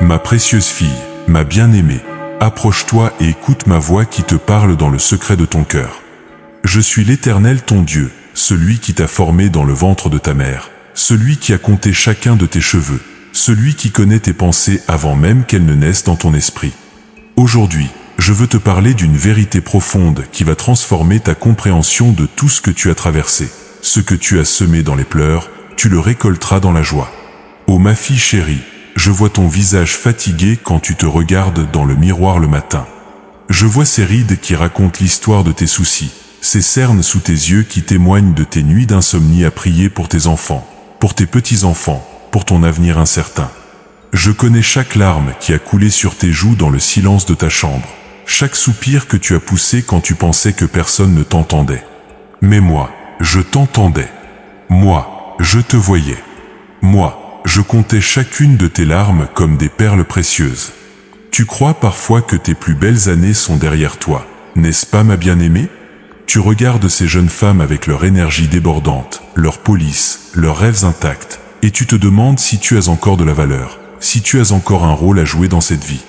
Ma précieuse fille, ma bien-aimée, approche-toi et écoute ma voix qui te parle dans le secret de ton cœur. Je suis l'Éternel ton Dieu, celui qui t'a formé dans le ventre de ta mère, celui qui a compté chacun de tes cheveux, celui qui connaît tes pensées avant même qu'elles ne naissent dans ton esprit. Aujourd'hui, je veux te parler d'une vérité profonde qui va transformer ta compréhension de tout ce que tu as traversé. Ce que tu as semé dans les pleurs, tu le récolteras dans la joie. Oh ma fille chérie, je vois ton visage fatigué quand tu te regardes dans le miroir le matin. Je vois ces rides qui racontent l'histoire de tes soucis, ces cernes sous tes yeux qui témoignent de tes nuits d'insomnie à prier pour tes enfants, pour tes petits-enfants, pour ton avenir incertain. Je connais chaque larme qui a coulé sur tes joues dans le silence de ta chambre, chaque soupir que tu as poussé quand tu pensais que personne ne t'entendait. Mais moi, je t'entendais. Moi, je te voyais. Moi, je comptais chacune de tes larmes comme des perles précieuses. Tu crois parfois que tes plus belles années sont derrière toi, n'est-ce pas ma bien-aimée? Tu regardes ces jeunes femmes avec leur énergie débordante, leur police, leurs rêves intacts, et tu te demandes si tu as encore de la valeur, si tu as encore un rôle à jouer dans cette vie.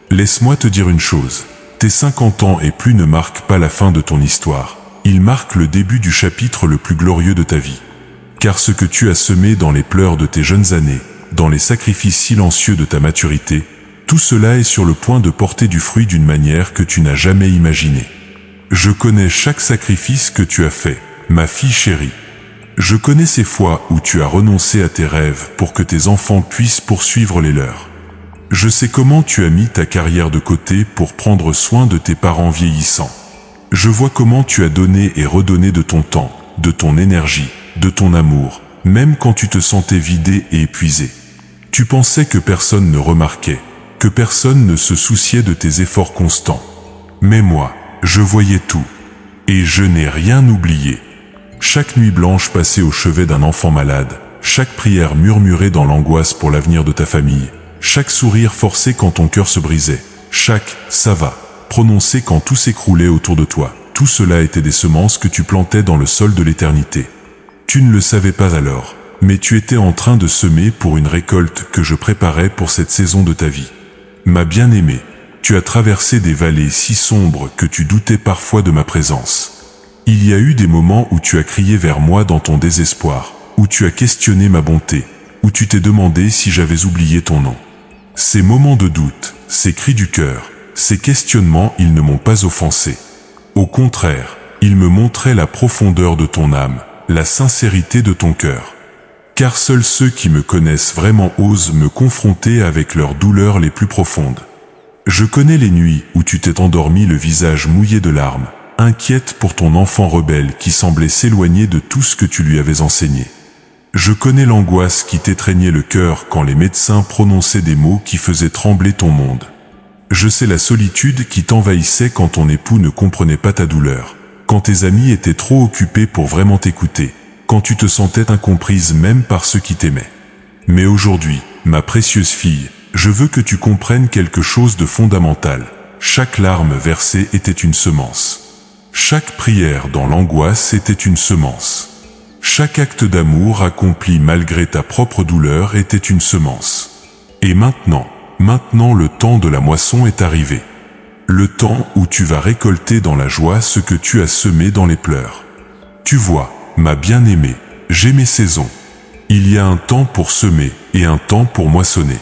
Laisse-moi te dire une chose, tes 50 ans et plus ne marquent pas la fin de ton histoire, ils marquent le début du chapitre le plus glorieux de ta vie. Car ce que tu as semé dans les pleurs de tes jeunes années, dans les sacrifices silencieux de ta maturité, tout cela est sur le point de porter du fruit d'une manière que tu n'as jamais imaginée. Je connais chaque sacrifice que tu as fait, ma fille chérie. Je connais ces fois où tu as renoncé à tes rêves pour que tes enfants puissent poursuivre les leurs. Je sais comment tu as mis ta carrière de côté pour prendre soin de tes parents vieillissants. Je vois comment tu as donné et redonné de ton temps, de ton énergie, de ton amour, même quand tu te sentais vidé et épuisé. Tu pensais que personne ne remarquait, que personne ne se souciait de tes efforts constants. Mais moi, je voyais tout, et je n'ai rien oublié. Chaque nuit blanche passée au chevet d'un enfant malade, chaque prière murmurée dans l'angoisse pour l'avenir de ta famille, chaque sourire forcé quand ton cœur se brisait, chaque « ça va » prononcé quand tout s'écroulait autour de toi, tout cela était des semences que tu plantais dans le sol de l'éternité. Tu ne le savais pas alors, mais tu étais en train de semer pour une récolte que je préparais pour cette saison de ta vie. Ma bien-aimée, tu as traversé des vallées si sombres que tu doutais parfois de ma présence. Il y a eu des moments où tu as crié vers moi dans ton désespoir, où tu as questionné ma bonté, où tu t'es demandé si j'avais oublié ton nom. Ces moments de doute, ces cris du cœur, ces questionnements, ils ne m'ont pas offensé. Au contraire, ils me montraient la profondeur de ton âme, la sincérité de ton cœur. Car seuls ceux qui me connaissent vraiment osent me confronter avec leurs douleurs les plus profondes. Je connais les nuits où tu t'es endormi le visage mouillé de larmes, inquiète pour ton enfant rebelle qui semblait s'éloigner de tout ce que tu lui avais enseigné. Je connais l'angoisse qui t'étreignait le cœur quand les médecins prononçaient des mots qui faisaient trembler ton monde. Je sais la solitude qui t'envahissait quand ton époux ne comprenait pas ta douleur, quand tes amis étaient trop occupés pour vraiment t'écouter, quand tu te sentais incomprise même par ceux qui t'aimaient. Mais aujourd'hui, ma précieuse fille, je veux que tu comprennes quelque chose de fondamental. Chaque larme versée était une semence. Chaque prière dans l'angoisse était une semence. Chaque acte d'amour accompli malgré ta propre douleur était une semence. Et maintenant le temps de la moisson est arrivé. Le temps où tu vas récolter dans la joie ce que tu as semé dans les pleurs. Tu vois, ma bien-aimée, j'ai mes saisons. Il y a un temps pour semer et un temps pour moissonner.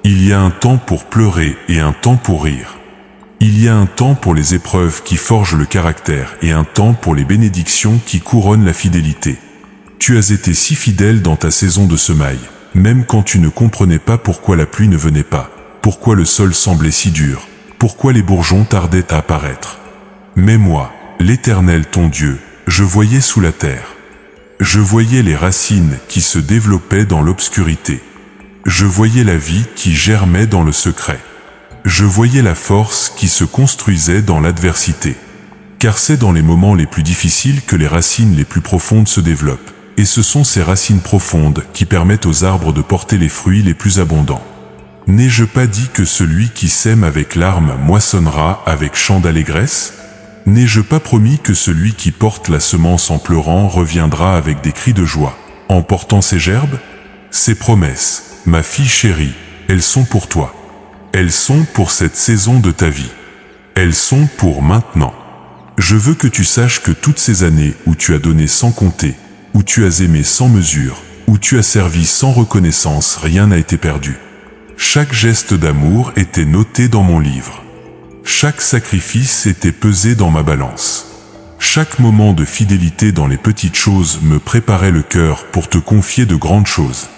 Il y a un temps pour pleurer et un temps pour rire. Il y a un temps pour les épreuves qui forgent le caractère et un temps pour les bénédictions qui couronnent la fidélité. Tu as été si fidèle dans ta saison de semailles, même quand tu ne comprenais pas pourquoi la pluie ne venait pas, pourquoi le sol semblait si dur, pourquoi les bourgeons tardaient à apparaître. Mais moi, l'Éternel ton Dieu, je voyais sous la terre. Je voyais les racines qui se développaient dans l'obscurité. Je voyais la vie qui germait dans le secret. Je voyais la force qui se construisait dans l'adversité. Car c'est dans les moments les plus difficiles que les racines les plus profondes se développent. Et ce sont ces racines profondes qui permettent aux arbres de porter les fruits les plus abondants. N'ai-je pas dit que celui qui sème avec larmes moissonnera avec chant d'allégresse? N'ai-je pas promis que celui qui porte la semence en pleurant reviendra avec des cris de joie, en portant ses gerbes? Ces promesses, ma fille chérie, elles sont pour toi. Elles sont pour cette saison de ta vie. Elles sont pour maintenant. Je veux que tu saches que toutes ces années où tu as donné sans compter, où tu as aimé sans mesure, où tu as servi sans reconnaissance, rien n'a été perdu. Chaque geste d'amour était noté dans mon livre. Chaque sacrifice était pesé dans ma balance. Chaque moment de fidélité dans les petites choses me préparait le cœur pour te confier de grandes choses.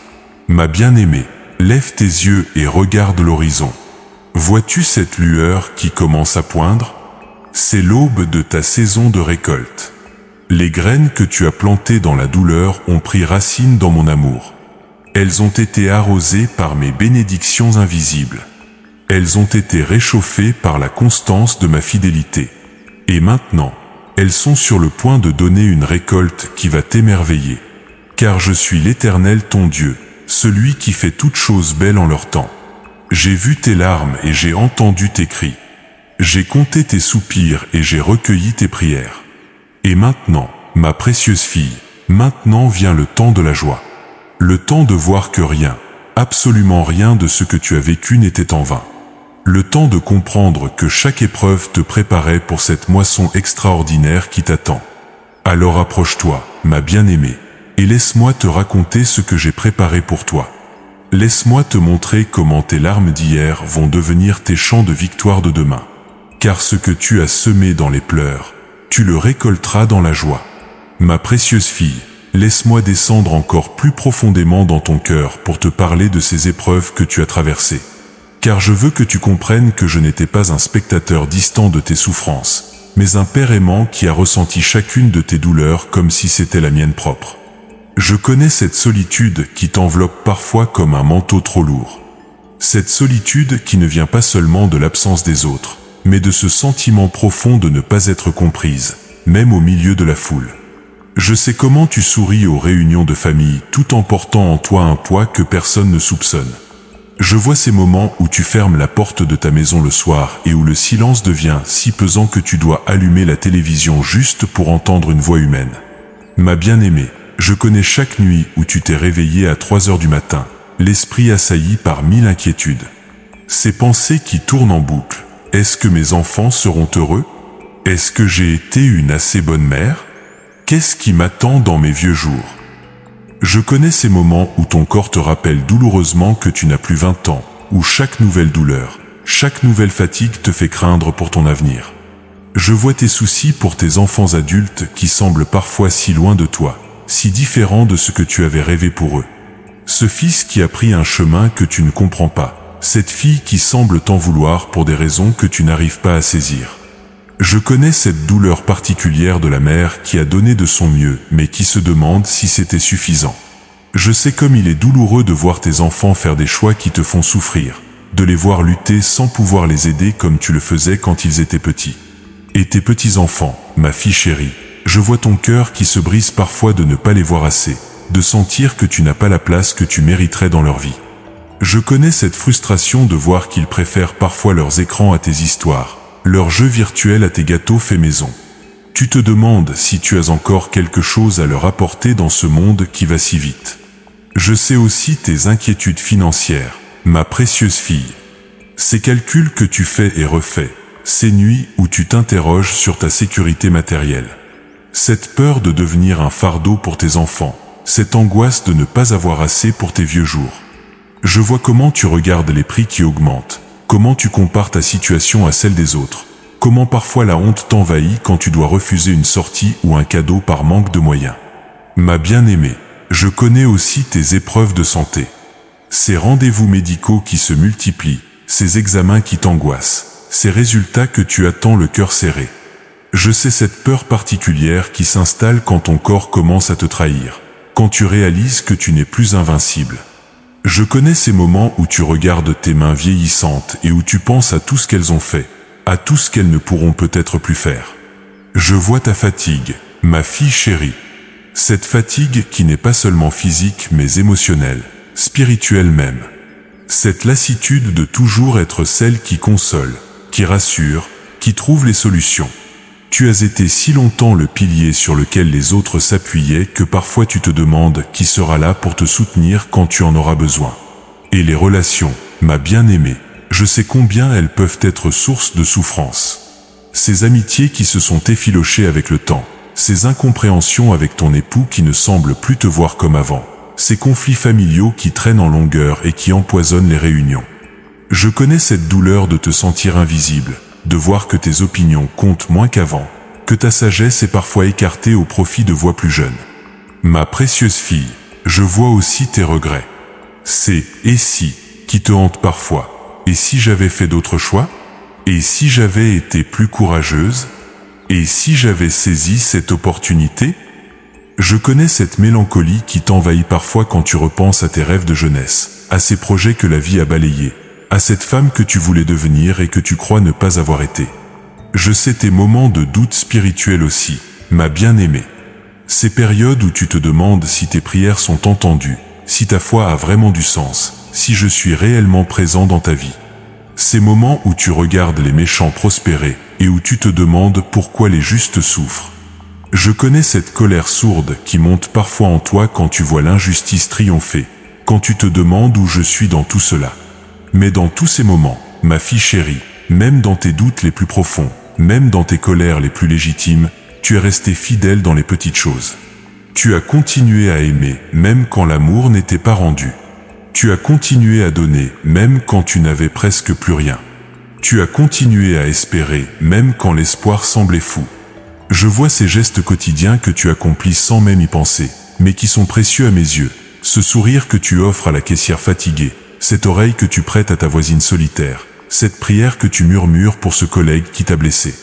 Ma bien-aimée, lève tes yeux et regarde l'horizon. Vois-tu cette lueur qui commence à poindre? C'est l'aube de ta saison de récolte. Les graines que tu as plantées dans la douleur ont pris racine dans mon amour. Elles ont été arrosées par mes bénédictions invisibles. Elles ont été réchauffées par la constance de ma fidélité. Et maintenant, elles sont sur le point de donner une récolte qui va t'émerveiller. Car je suis l'Éternel ton Dieu, celui qui fait toutes choses belles en leur temps. J'ai vu tes larmes et j'ai entendu tes cris. J'ai compté tes soupirs et j'ai recueilli tes prières. Et maintenant, ma précieuse fille, maintenant vient le temps de la joie. Le temps de voir que rien, absolument rien de ce que tu as vécu n'était en vain. Le temps de comprendre que chaque épreuve te préparait pour cette moisson extraordinaire qui t'attend. Alors approche-toi, ma bien-aimée, et laisse-moi te raconter ce que j'ai préparé pour toi. Laisse-moi te montrer comment tes larmes d'hier vont devenir tes chants de victoire de demain. Car ce que tu as semé dans les pleurs, tu le récolteras dans la joie. Ma précieuse fille, laisse-moi descendre encore plus profondément dans ton cœur pour te parler de ces épreuves que tu as traversées. Car je veux que tu comprennes que je n'étais pas un spectateur distant de tes souffrances, mais un père aimant qui a ressenti chacune de tes douleurs comme si c'était la mienne propre. Je connais cette solitude qui t'enveloppe parfois comme un manteau trop lourd. Cette solitude qui ne vient pas seulement de l'absence des autres, mais de ce sentiment profond de ne pas être comprise, même au milieu de la foule. Je sais comment tu souris aux réunions de famille tout en portant en toi un poids que personne ne soupçonne. Je vois ces moments où tu fermes la porte de ta maison le soir et où le silence devient si pesant que tu dois allumer la télévision juste pour entendre une voix humaine. Ma bien-aimée, je connais chaque nuit où tu t'es réveillée à 3 heures du matin, l'esprit assailli par 1000 inquiétudes. Ces pensées qui tournent en boucle. Est-ce que mes enfants seront heureux? Est-ce que j'ai été une assez bonne mère? Qu'est-ce qui m'attend dans mes vieux jours? Je connais ces moments où ton corps te rappelle douloureusement que tu n'as plus 20 ans, où chaque nouvelle douleur, chaque nouvelle fatigue te fait craindre pour ton avenir. Je vois tes soucis pour tes enfants adultes qui semblent parfois si loin de toi, si différents de ce que tu avais rêvé pour eux. Ce fils qui a pris un chemin que tu ne comprends pas, cette fille qui semble t'en vouloir pour des raisons que tu n'arrives pas à saisir. Je connais cette douleur particulière de la mère qui a donné de son mieux, mais qui se demande si c'était suffisant. Je sais comme il est douloureux de voir tes enfants faire des choix qui te font souffrir, de les voir lutter sans pouvoir les aider comme tu le faisais quand ils étaient petits. Et tes petits-enfants, ma fille chérie, je vois ton cœur qui se brise parfois de ne pas les voir assez, de sentir que tu n'as pas la place que tu mériterais dans leur vie. Je connais cette frustration de voir qu'ils préfèrent parfois leurs écrans à tes histoires, leurs jeux virtuels à tes gâteaux faits maison. Tu te demandes si tu as encore quelque chose à leur apporter dans ce monde qui va si vite. Je sais aussi tes inquiétudes financières, ma précieuse fille. Ces calculs que tu fais et refais, ces nuits où tu t'interroges sur ta sécurité matérielle. Cette peur de devenir un fardeau pour tes enfants, cette angoisse de ne pas avoir assez pour tes vieux jours. Je vois comment tu regardes les prix qui augmentent, comment tu compares ta situation à celle des autres, comment parfois la honte t'envahit quand tu dois refuser une sortie ou un cadeau par manque de moyens. Ma bien-aimée, je connais aussi tes épreuves de santé. Ces rendez-vous médicaux qui se multiplient, ces examens qui t'angoissent, ces résultats que tu attends le cœur serré. Je sais cette peur particulière qui s'installe quand ton corps commence à te trahir, quand tu réalises que tu n'es plus invincible. Je connais ces moments où tu regardes tes mains vieillissantes et où tu penses à tout ce qu'elles ont fait, à tout ce qu'elles ne pourront peut-être plus faire. Je vois ta fatigue, ma fille chérie. Cette fatigue qui n'est pas seulement physique mais émotionnelle, spirituelle même. Cette lassitude de toujours être celle qui console, qui rassure, qui trouve les solutions. Tu as été si longtemps le pilier sur lequel les autres s'appuyaient que parfois tu te demandes qui sera là pour te soutenir quand tu en auras besoin. Et les relations, ma bien-aimée, je Je sais combien elles peuvent être source de souffrance. Ces amitiés qui se sont effilochées avec le temps, ces incompréhensions avec ton époux qui ne semble plus te voir comme avant, ces conflits familiaux qui traînent en longueur et qui empoisonnent les réunions. Je connais cette douleur de te sentir invisible, de voir que tes opinions comptent moins qu'avant, que ta sagesse est parfois écartée au profit de voix plus jeunes. Ma précieuse fille, je vois aussi tes regrets. Ces « et si » qui te hantent parfois. Et si j'avais fait d'autres choix? Et si j'avais été plus courageuse? Et si j'avais saisi cette opportunité? Je connais cette mélancolie qui t'envahit parfois quand tu repenses à tes rêves de jeunesse, à ces projets que la vie a balayés, à cette femme que tu voulais devenir et que tu crois ne pas avoir été. Je sais tes moments de doute spirituel aussi, ma bien-aimée. Ces périodes où tu te demandes si tes prières sont entendues, si ta foi a vraiment du sens, si je suis réellement présent dans ta vie. Ces moments où tu regardes les méchants prospérer et où tu te demandes pourquoi les justes souffrent. Je connais cette colère sourde qui monte parfois en toi quand tu vois l'injustice triompher, quand tu te demandes où je suis dans tout cela. Mais dans tous ces moments, ma fille chérie, même dans tes doutes les plus profonds, même dans tes colères les plus légitimes, tu es restée fidèle dans les petites choses. Tu as continué à aimer, même quand l'amour n'était pas rendu. Tu as continué à donner, même quand tu n'avais presque plus rien. Tu as continué à espérer, même quand l'espoir semblait fou. Je vois ces gestes quotidiens que tu accomplis sans même y penser, mais qui sont précieux à mes yeux. Ce sourire que tu offres à la caissière fatiguée, cette oreille que tu prêtes à ta voisine solitaire, cette prière que tu murmures pour ce collègue qui t'a blessé.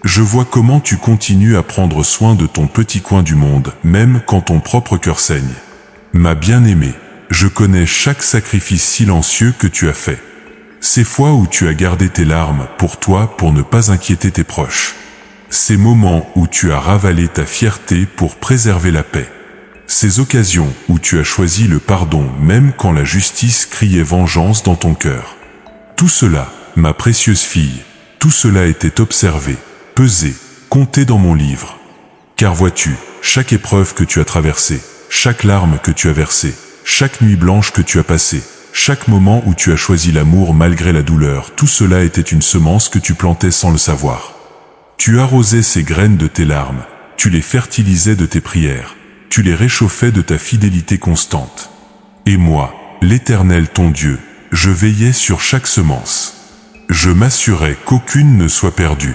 Je vois comment tu continues à prendre soin de ton petit coin du monde, même quand ton propre cœur saigne. Ma bien-aimée, je connais chaque sacrifice silencieux que tu as fait. Ces fois où tu as gardé tes larmes pour toi pour ne pas inquiéter tes proches. Ces moments où tu as ravalé ta fierté pour préserver la paix. Ces occasions où tu as choisi le pardon même quand la justice criait vengeance dans ton cœur. Tout cela, ma précieuse fille, tout cela était observé, pesé, compté dans mon livre. Car vois-tu, chaque épreuve que tu as traversée, chaque larme que tu as versée, chaque nuit blanche que tu as passée, chaque moment où tu as choisi l'amour malgré la douleur, tout cela était une semence que tu plantais sans le savoir. Tu arrosais ces graines de tes larmes, tu les fertilisais de tes prières, tu les réchauffais de ta fidélité constante. Et moi, l'Éternel ton Dieu, je veillais sur chaque semence. Je m'assurais qu'aucune ne soit perdue.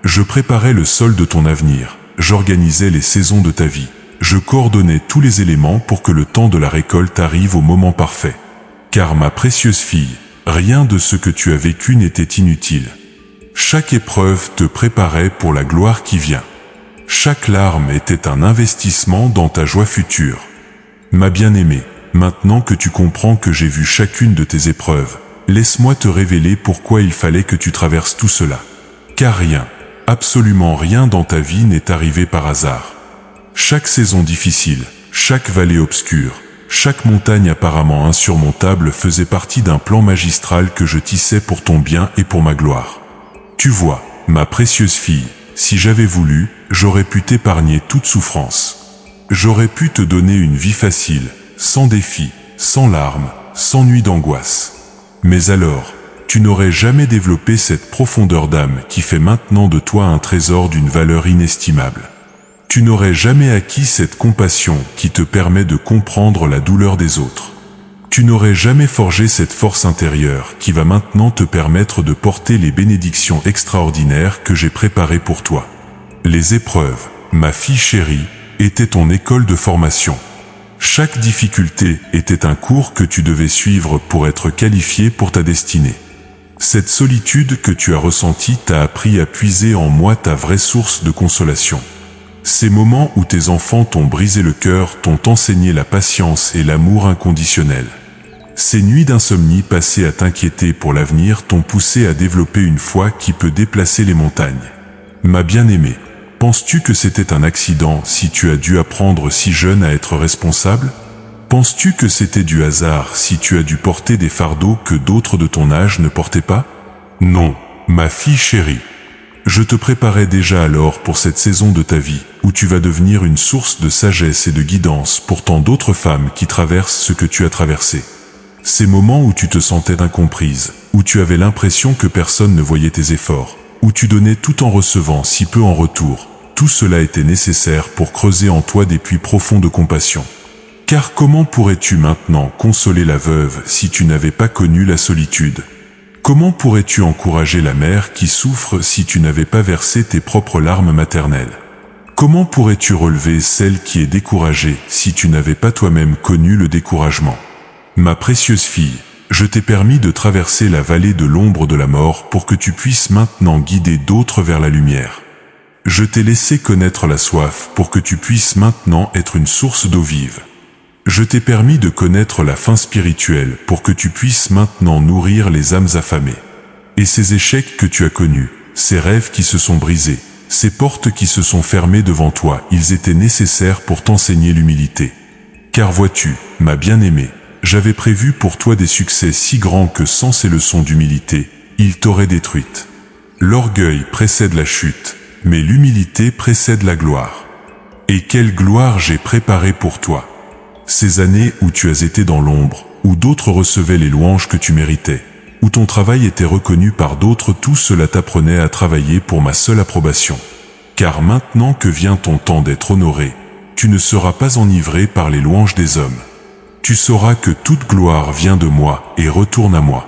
Je préparais le sol de ton avenir, j'organisais les saisons de ta vie, je coordonnais tous les éléments pour que le temps de la récolte arrive au moment parfait. Car ma précieuse fille, rien de ce que tu as vécu n'était inutile. Chaque épreuve te préparait pour la gloire qui vient. Chaque larme était un investissement dans ta joie future. Ma bien-aimée, maintenant que tu comprends que j'ai vu chacune de tes épreuves, laisse-moi te révéler pourquoi il fallait que tu traverses tout cela. Car rien, absolument rien dans ta vie n'est arrivé par hasard. Chaque saison difficile, chaque vallée obscure, chaque montagne apparemment insurmontable faisait partie d'un plan magistral que je tissais pour ton bien et pour ma gloire. Tu vois, ma précieuse fille, si j'avais voulu, j'aurais pu t'épargner toute souffrance. J'aurais pu te donner une vie facile, sans défis, sans larmes, sans nuit d'angoisse. Mais alors, tu n'aurais jamais développé cette profondeur d'âme qui fait maintenant de toi un trésor d'une valeur inestimable. Tu n'aurais jamais acquis cette compassion qui te permet de comprendre la douleur des autres. Tu n'aurais jamais forgé cette force intérieure qui va maintenant te permettre de porter les bénédictions extraordinaires que j'ai préparées pour toi. Les épreuves, ma fille chérie, étaient ton école de formation. Chaque difficulté était un cours que tu devais suivre pour être qualifié pour ta destinée. Cette solitude que tu as ressentie t'a appris à puiser en moi ta vraie source de consolation. Ces moments où tes enfants t'ont brisé le cœur t'ont enseigné la patience et l'amour inconditionnel. Ces nuits d'insomnie passées à t'inquiéter pour l'avenir t'ont poussé à développer une foi qui peut déplacer les montagnes. Ma bien-aimée, penses-tu que c'était un accident si tu as dû apprendre si jeune à être responsable? Penses-tu que c'était du hasard si tu as dû porter des fardeaux que d'autres de ton âge ne portaient pas? Non, ma fille chérie. Je te préparais déjà alors pour cette saison de ta vie, où tu vas devenir une source de sagesse et de guidance pour tant d'autres femmes qui traversent ce que tu as traversé. Ces moments où tu te sentais incomprise, où tu avais l'impression que personne ne voyait tes efforts, où tu donnais tout en recevant si peu en retour, tout cela était nécessaire pour creuser en toi des puits profonds de compassion. Car comment pourrais-tu maintenant consoler la veuve si tu n'avais pas connu la solitude? Comment pourrais-tu encourager la mère qui souffre si tu n'avais pas versé tes propres larmes maternelles? Comment pourrais-tu relever celle qui est découragée si tu n'avais pas toi-même connu le découragement? Ma précieuse fille, je t'ai permis de traverser la vallée de l'ombre de la mort pour que tu puisses maintenant guider d'autres vers la lumière. Je t'ai laissé connaître la soif pour que tu puisses maintenant être une source d'eau vive. Je t'ai permis de connaître la faim spirituelle pour que tu puisses maintenant nourrir les âmes affamées. Et ces échecs que tu as connus, ces rêves qui se sont brisés, ces portes qui se sont fermées devant toi, ils étaient nécessaires pour t'enseigner l'humilité. Car vois-tu, ma bien-aimée, j'avais prévu pour toi des succès si grands que sans ces leçons d'humilité, ils t'auraient détruite. L'orgueil précède la chute, mais l'humilité précède la gloire. Et quelle gloire j'ai préparée pour toi! Ces années où tu as été dans l'ombre, où d'autres recevaient les louanges que tu méritais, où ton travail était reconnu par d'autres, tout cela t'apprenait à travailler pour ma seule approbation. Car maintenant que vient ton temps d'être honoré, tu ne seras pas enivré par les louanges des hommes. Tu sauras que toute gloire vient de moi et retourne à moi.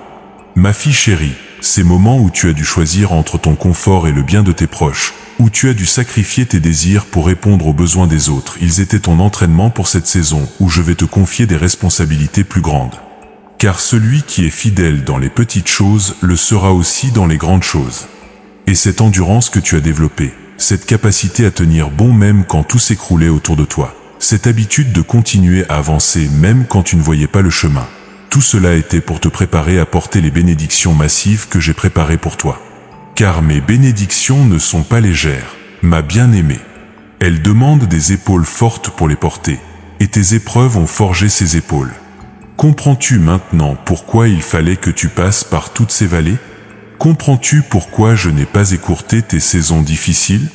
Ma fille chérie, ces moments où tu as dû choisir entre ton confort et le bien de tes proches, où tu as dû sacrifier tes désirs pour répondre aux besoins des autres, ils étaient ton entraînement pour cette saison où je vais te confier des responsabilités plus grandes. Car celui qui est fidèle dans les petites choses le sera aussi dans les grandes choses. Et cette endurance que tu as développée, cette capacité à tenir bon même quand tout s'écroulait autour de toi, cette habitude de continuer à avancer même quand tu ne voyais pas le chemin, tout cela était pour te préparer à porter les bénédictions massives que j'ai préparées pour toi. Car mes bénédictions ne sont pas légères, ma bien-aimée. Elles demandent des épaules fortes pour les porter, et tes épreuves ont forgé ces épaules. Comprends-tu maintenant pourquoi il fallait que tu passes par toutes ces vallées? Comprends-tu pourquoi je n'ai pas écourté tes saisons difficiles?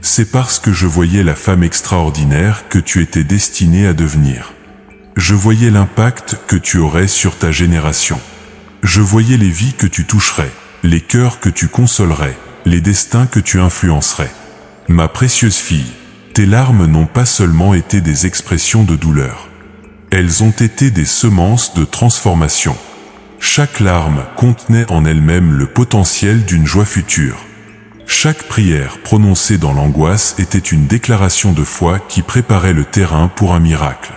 C'est parce que je voyais la femme extraordinaire que tu étais destinée à devenir. Je voyais l'impact que tu aurais sur ta génération. Je voyais les vies que tu toucherais, les cœurs que tu consolerais, les destins que tu influencerais. Ma précieuse fille, tes larmes n'ont pas seulement été des expressions de douleur. Elles ont été des semences de transformation. Chaque larme contenait en elle-même le potentiel d'une joie future. Chaque prière prononcée dans l'angoisse était une déclaration de foi qui préparait le terrain pour un miracle.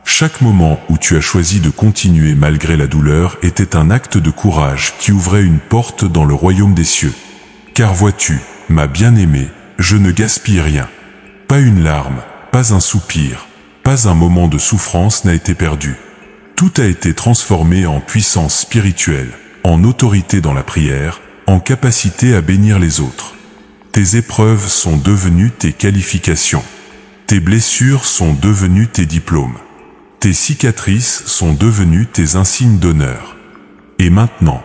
Chaque moment où tu as choisi de continuer malgré la douleur était un acte de courage qui ouvrait une porte dans le royaume des cieux. Car vois-tu, ma bien-aimée, je ne gaspille rien. Pas une larme, pas un soupir, pas un moment de souffrance n'a été perdu. Tout a été transformé en puissance spirituelle, en autorité dans la prière, en capacité à bénir les autres. Tes épreuves sont devenues tes qualifications. Tes blessures sont devenues tes diplômes. Tes cicatrices sont devenues tes insignes d'honneur. Et maintenant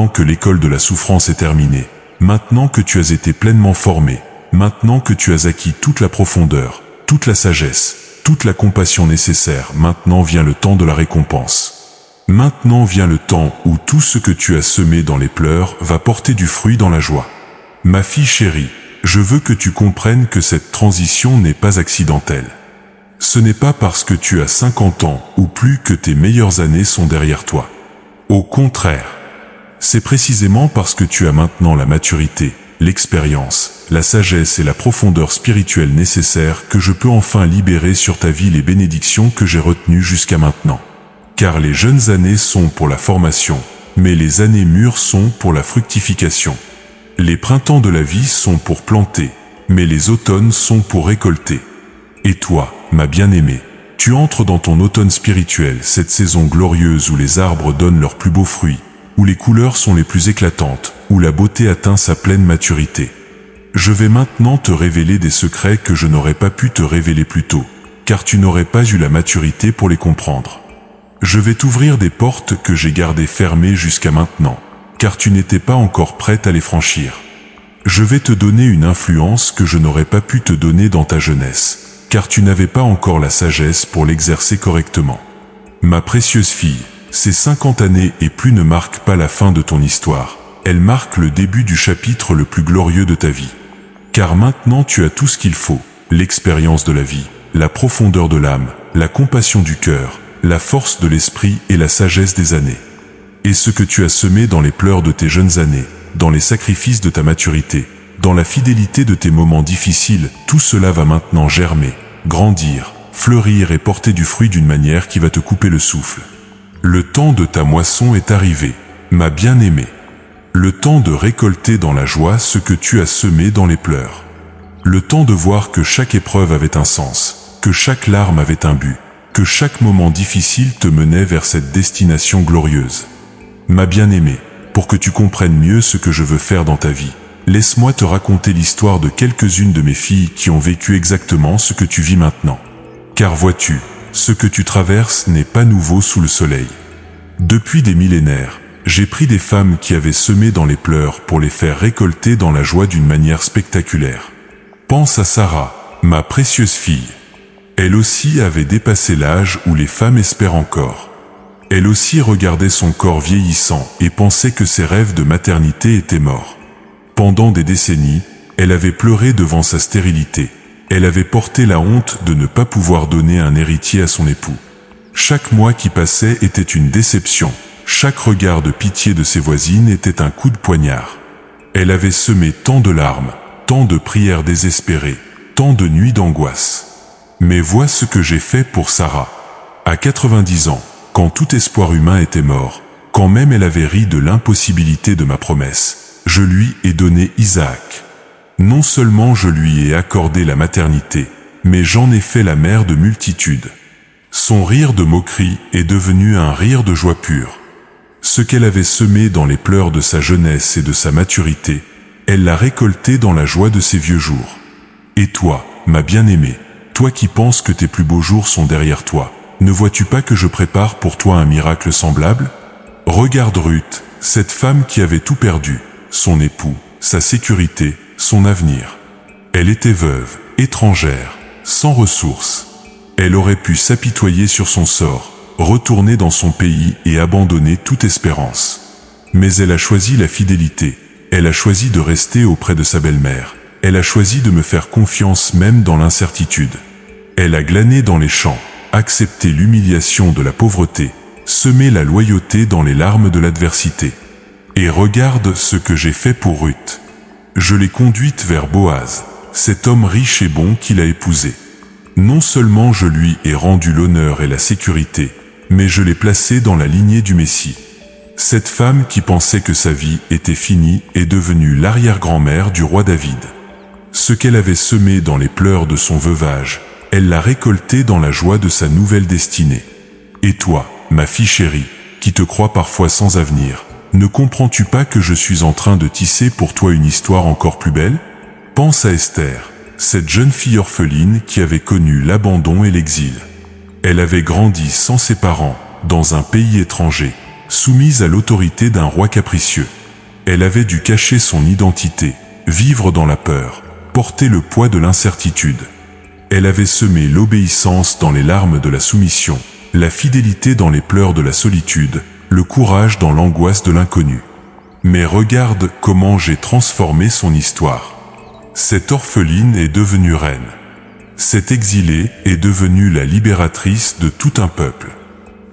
que l'école de la souffrance est terminée, maintenant que tu as été pleinement formé, maintenant que tu as acquis toute la profondeur, toute la sagesse, toute la compassion nécessaire, maintenant vient le temps de la récompense. Maintenant vient le temps où tout ce que tu as semé dans les pleurs va porter du fruit dans la joie. Ma fille chérie, je veux que tu comprennes que cette transition n'est pas accidentelle. Ce n'est pas parce que tu as 50 ans ou plus que tes meilleures années sont derrière toi. Au contraire, c'est précisément parce que tu as maintenant la maturité, l'expérience, la sagesse et la profondeur spirituelle nécessaires que je peux enfin libérer sur ta vie les bénédictions que j'ai retenues jusqu'à maintenant. Car les jeunes années sont pour la formation, mais les années mûres sont pour la fructification. Les printemps de la vie sont pour planter, mais les automnes sont pour récolter. Et toi, ma bien-aimée, tu entres dans ton automne spirituel, cette saison glorieuse où les arbres donnent leurs plus beaux fruits, où les couleurs sont les plus éclatantes, où la beauté atteint sa pleine maturité. Je vais maintenant te révéler des secrets que je n'aurais pas pu te révéler plus tôt, car tu n'aurais pas eu la maturité pour les comprendre. Je vais t'ouvrir des portes que j'ai gardées fermées jusqu'à maintenant, car tu n'étais pas encore prête à les franchir. Je vais te donner une influence que je n'aurais pas pu te donner dans ta jeunesse, car tu n'avais pas encore la sagesse pour l'exercer correctement. Ma précieuse fille, Ces 50 années et plus ne marquent pas la fin de ton histoire. Elles marquent le début du chapitre le plus glorieux de ta vie. Car maintenant tu as tout ce qu'il faut, l'expérience de la vie, la profondeur de l'âme, la compassion du cœur, la force de l'esprit et la sagesse des années. Et ce que tu as semé dans les pleurs de tes jeunes années, dans les sacrifices de ta maturité, dans la fidélité de tes moments difficiles, tout cela va maintenant germer, grandir, fleurir et porter du fruit d'une manière qui va te couper le souffle. Le temps de ta moisson est arrivé, ma bien-aimée. Le temps de récolter dans la joie ce que tu as semé dans les pleurs. Le temps de voir que chaque épreuve avait un sens, que chaque larme avait un but, que chaque moment difficile te menait vers cette destination glorieuse. Ma bien-aimée, pour que tu comprennes mieux ce que je veux faire dans ta vie, laisse-moi te raconter l'histoire de quelques-unes de mes filles qui ont vécu exactement ce que tu vis maintenant. Car vois-tu, ce que tu traverses n'est pas nouveau sous le soleil. Depuis des millénaires, j'ai pris des femmes qui avaient semé dans les pleurs pour les faire récolter dans la joie d'une manière spectaculaire. Pense à Sarah, ma précieuse fille. Elle aussi avait dépassé l'âge où les femmes espèrent encore. Elle aussi regardait son corps vieillissant et pensait que ses rêves de maternité étaient morts. Pendant des décennies, elle avait pleuré devant sa stérilité. Elle avait porté la honte de ne pas pouvoir donner un héritier à son époux. Chaque mois qui passait était une déception. Chaque regard de pitié de ses voisines était un coup de poignard. Elle avait semé tant de larmes, tant de prières désespérées, tant de nuits d'angoisse. Mais vois ce que j'ai fait pour Sarah. À 90 ans, quand tout espoir humain était mort, quand même elle avait ri de l'impossibilité de ma promesse, je lui ai donné Isaac. Non seulement je lui ai accordé la maternité, mais j'en ai fait la mère de multitudes. Son rire de moquerie est devenu un rire de joie pure. Ce qu'elle avait semé dans les pleurs de sa jeunesse et de sa maturité, elle l'a récolté dans la joie de ses vieux jours. Et toi, ma bien-aimée, toi qui penses que tes plus beaux jours sont derrière toi, ne vois-tu pas que je prépare pour toi un miracle semblable? Regarde Ruth, cette femme qui avait tout perdu, son époux, sa sécurité, son avenir. Elle était veuve, étrangère, sans ressources. Elle aurait pu s'apitoyer sur son sort, retourner dans son pays et abandonner toute espérance. Mais elle a choisi la fidélité, elle a choisi de rester auprès de sa belle-mère, elle a choisi de me faire confiance même dans l'incertitude. Elle a glané dans les champs, accepté l'humiliation de la pauvreté, semé la loyauté dans les larmes de l'adversité. Et regarde ce que j'ai fait pour Ruth. Je l'ai conduite vers Boaz, cet homme riche et bon qui l'a épousée. Non seulement je lui ai rendu l'honneur et la sécurité, mais je l'ai placée dans la lignée du Messie. Cette femme qui pensait que sa vie était finie est devenue l'arrière-grand-mère du roi David. Ce qu'elle avait semé dans les pleurs de son veuvage, elle l'a récolté dans la joie de sa nouvelle destinée. Et toi, ma fille chérie, qui te crois parfois sans avenir, ne comprends-tu pas que je suis en train de tisser pour toi une histoire encore plus belle? Pense à Esther, cette jeune fille orpheline qui avait connu l'abandon et l'exil. Elle avait grandi sans ses parents, dans un pays étranger, soumise à l'autorité d'un roi capricieux. Elle avait dû cacher son identité, vivre dans la peur, porter le poids de l'incertitude. Elle avait semé l'obéissance dans les larmes de la soumission, la fidélité dans les pleurs de la solitude, le courage dans l'angoisse de l'inconnu. Mais regarde comment j'ai transformé son histoire. Cette orpheline est devenue reine. Cette exilée est devenue la libératrice de tout un peuple.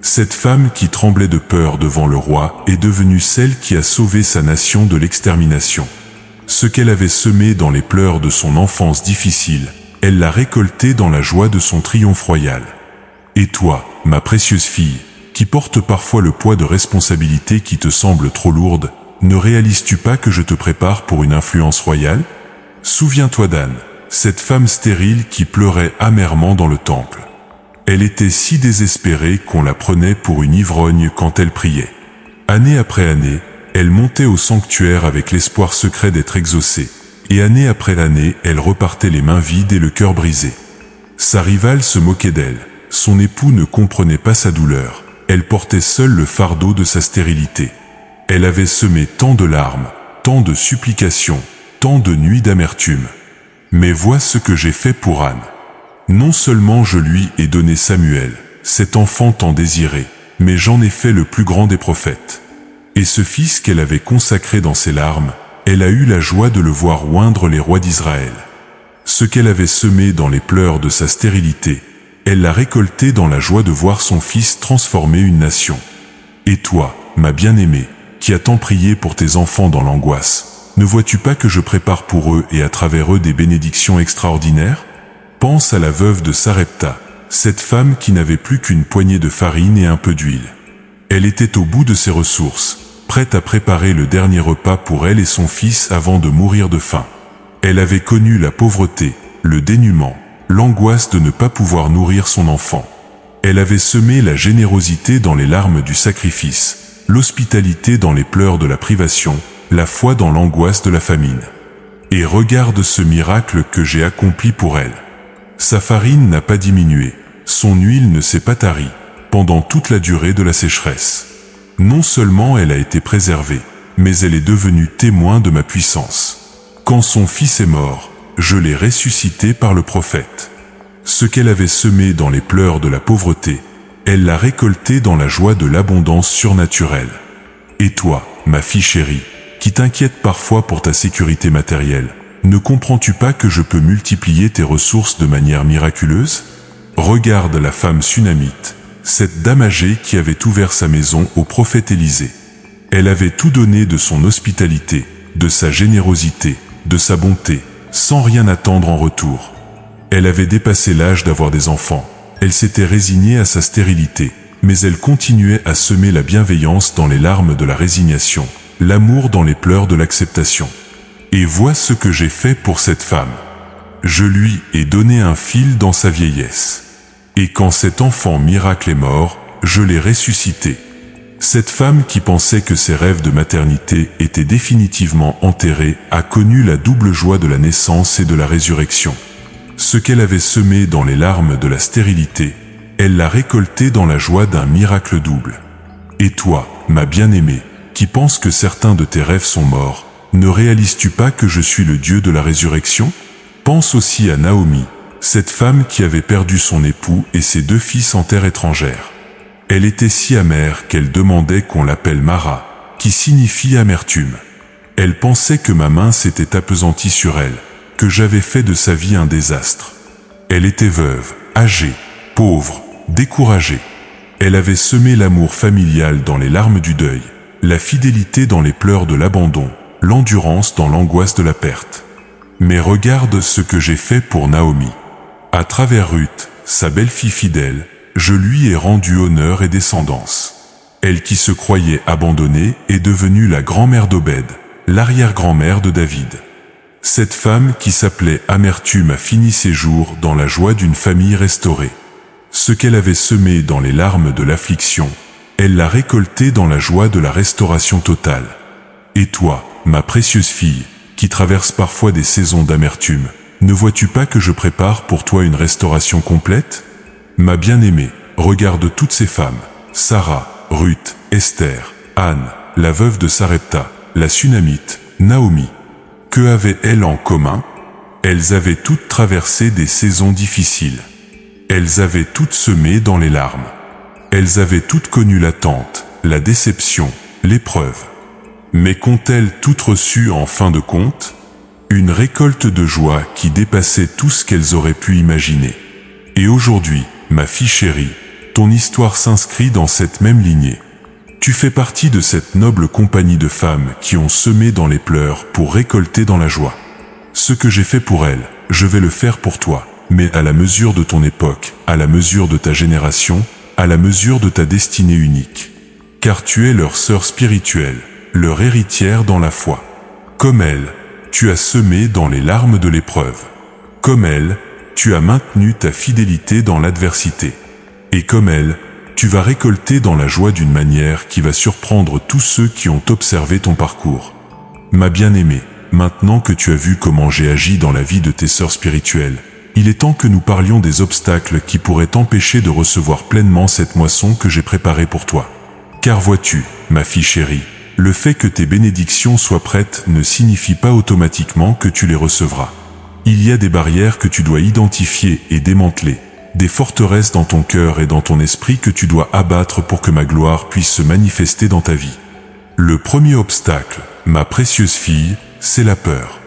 Cette femme qui tremblait de peur devant le roi est devenue celle qui a sauvé sa nation de l'extermination. Ce qu'elle avait semé dans les pleurs de son enfance difficile, elle l'a récolté dans la joie de son triomphe royal. Et toi, ma précieuse fille, qui porte parfois le poids de responsabilités qui te semblent trop lourdes, ne réalises-tu pas que je te prépare pour une influence royale? Souviens-toi d'Anne, cette femme stérile qui pleurait amèrement dans le temple. Elle était si désespérée qu'on la prenait pour une ivrogne quand elle priait. Année après année, elle montait au sanctuaire avec l'espoir secret d'être exaucée, et année après année, elle repartait les mains vides et le cœur brisé. Sa rivale se moquait d'elle, son époux ne comprenait pas sa douleur, elle portait seule le fardeau de sa stérilité. Elle avait semé tant de larmes, tant de supplications, tant de nuits d'amertume. Mais vois ce que j'ai fait pour Anne. Non seulement je lui ai donné Samuel, cet enfant tant désiré, mais j'en ai fait le plus grand des prophètes. Et ce fils qu'elle avait consacré dans ses larmes, elle a eu la joie de le voir oindre les rois d'Israël. Ce qu'elle avait semé dans les pleurs de sa stérilité, elle l'a récolté dans la joie de voir son fils transformer une nation. Et toi, ma bien-aimée, qui as tant prié pour tes enfants dans l'angoisse, ne vois-tu pas que je prépare pour eux et à travers eux des bénédictions extraordinaires? Pense à la veuve de Sarepta, cette femme qui n'avait plus qu'une poignée de farine et un peu d'huile. Elle était au bout de ses ressources, prête à préparer le dernier repas pour elle et son fils avant de mourir de faim. Elle avait connu la pauvreté, le dénuement, l'angoisse de ne pas pouvoir nourrir son enfant. Elle avait semé la générosité dans les larmes du sacrifice, l'hospitalité dans les pleurs de la privation, la foi dans l'angoisse de la famine. Et regarde ce miracle que j'ai accompli pour elle. Sa farine n'a pas diminué, son huile ne s'est pas tarie, pendant toute la durée de la sécheresse. Non seulement elle a été préservée, mais elle est devenue témoin de ma puissance. Quand son fils est mort, je l'ai ressuscité par le prophète. Ce qu'elle avait semé dans les pleurs de la pauvreté, elle l'a récolté dans la joie de l'abondance surnaturelle. Et toi, ma fille chérie, qui t'inquiète parfois pour ta sécurité matérielle, ne comprends-tu pas que je peux multiplier tes ressources de manière miraculeuse? Regarde la femme sunamite, cette dame âgée qui avait ouvert sa maison au prophète Élisée. Elle avait tout donné de son hospitalité, de sa générosité, de sa bonté, sans rien attendre en retour. Elle avait dépassé l'âge d'avoir des enfants, elle s'était résignée à sa stérilité, mais elle continuait à semer la bienveillance dans les larmes de la résignation, l'amour dans les pleurs de l'acceptation. Et vois ce que j'ai fait pour cette femme. Je lui ai donné un fil dans sa vieillesse. Et quand cet enfant miracle est mort, je l'ai ressuscité. Cette femme qui pensait que ses rêves de maternité étaient définitivement enterrés a connu la double joie de la naissance et de la résurrection. Ce qu'elle avait semé dans les larmes de la stérilité, elle l'a récolté dans la joie d'un miracle double. Et toi, ma bien-aimée, qui penses que certains de tes rêves sont morts, ne réalises-tu pas que je suis le Dieu de la résurrection? Pense aussi à Naomi, cette femme qui avait perdu son époux et ses 2 fils en terre étrangère. Elle était si amère qu'elle demandait qu'on l'appelle Mara, qui signifie amertume. Elle pensait que ma main s'était appesantie sur elle, que j'avais fait de sa vie un désastre. Elle était veuve, âgée, pauvre, découragée. Elle avait semé l'amour familial dans les larmes du deuil, la fidélité dans les pleurs de l'abandon, l'endurance dans l'angoisse de la perte. Mais regarde ce que j'ai fait pour Naomi. À travers Ruth, sa belle-fille fidèle, je lui ai rendu honneur et descendance. Elle qui se croyait abandonnée est devenue la grand-mère d'Obed, l'arrière-grand-mère de David. Cette femme qui s'appelait Amertume a fini ses jours dans la joie d'une famille restaurée. Ce qu'elle avait semé dans les larmes de l'affliction, elle l'a récolté dans la joie de la restauration totale. Et toi, ma précieuse fille, qui traverse parfois des saisons d'amertume, ne vois-tu pas que je prépare pour toi une restauration complète? Ma bien-aimée, regarde toutes ces femmes, Sarah, Ruth, Esther, Anne, la veuve de Sarepta, la Sunamite, Naomi. Que avaient-elles en commun? Elles avaient toutes traversé des saisons difficiles. Elles avaient toutes semé dans les larmes. Elles avaient toutes connu l'attente, la déception, l'épreuve. Mais qu'ont-elles toutes reçu en fin de compte? Une récolte de joie qui dépassait tout ce qu'elles auraient pu imaginer. Et aujourd'hui, ma fille chérie, ton histoire s'inscrit dans cette même lignée. Tu fais partie de cette noble compagnie de femmes qui ont semé dans les pleurs pour récolter dans la joie. Ce que j'ai fait pour elles, je vais le faire pour toi, mais à la mesure de ton époque, à la mesure de ta génération, à la mesure de ta destinée unique. Car tu es leur sœur spirituelle, leur héritière dans la foi. Comme elle, tu as semé dans les larmes de l'épreuve. Comme elle, tu as maintenu ta fidélité dans l'adversité. Et comme elle, tu vas récolter dans la joie d'une manière qui va surprendre tous ceux qui ont observé ton parcours. Ma bien-aimée, maintenant que tu as vu comment j'ai agi dans la vie de tes sœurs spirituelles, il est temps que nous parlions des obstacles qui pourraient t'empêcher de recevoir pleinement cette moisson que j'ai préparée pour toi. Car vois-tu, ma fille chérie, le fait que tes bénédictions soient prêtes ne signifie pas automatiquement que tu les recevras. Il y a des barrières que tu dois identifier et démanteler, des forteresses dans ton cœur et dans ton esprit que tu dois abattre pour que ma gloire puisse se manifester dans ta vie. Le premier obstacle, ma précieuse fille, c'est la peur.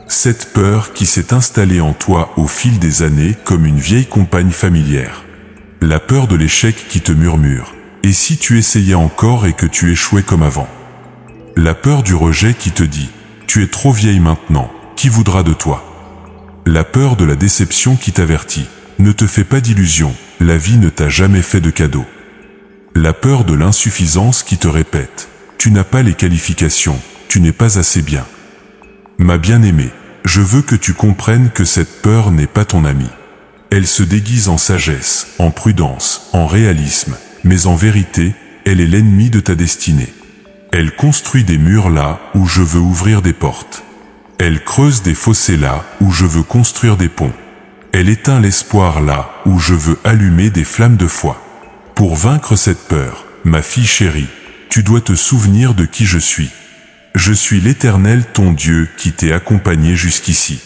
Cette peur qui s'est installée en toi au fil des années comme une vieille compagne familière. La peur de l'échec qui te murmure. Et si tu essayais encore et que tu échouais comme avant? La peur du rejet qui te dit « Tu es trop vieille maintenant, qui voudra de toi ?» La peur de la déception qui t'avertit « Ne te fais pas d'illusions, la vie ne t'a jamais fait de cadeau. » La peur de l'insuffisance qui te répète « Tu n'as pas les qualifications, tu n'es pas assez bien. » Ma bien-aimée, je veux que tu comprennes que cette peur n'est pas ton amie. Elle se déguise en sagesse, en prudence, en réalisme, mais en vérité, elle est l'ennemi de ta destinée. Elle construit des murs là où je veux ouvrir des portes. Elle creuse des fossés là où je veux construire des ponts. Elle éteint l'espoir là où je veux allumer des flammes de foi. Pour vaincre cette peur, ma fille chérie, tu dois te souvenir de qui je suis. Je suis l'Éternel ton Dieu qui t'ai accompagné jusqu'ici.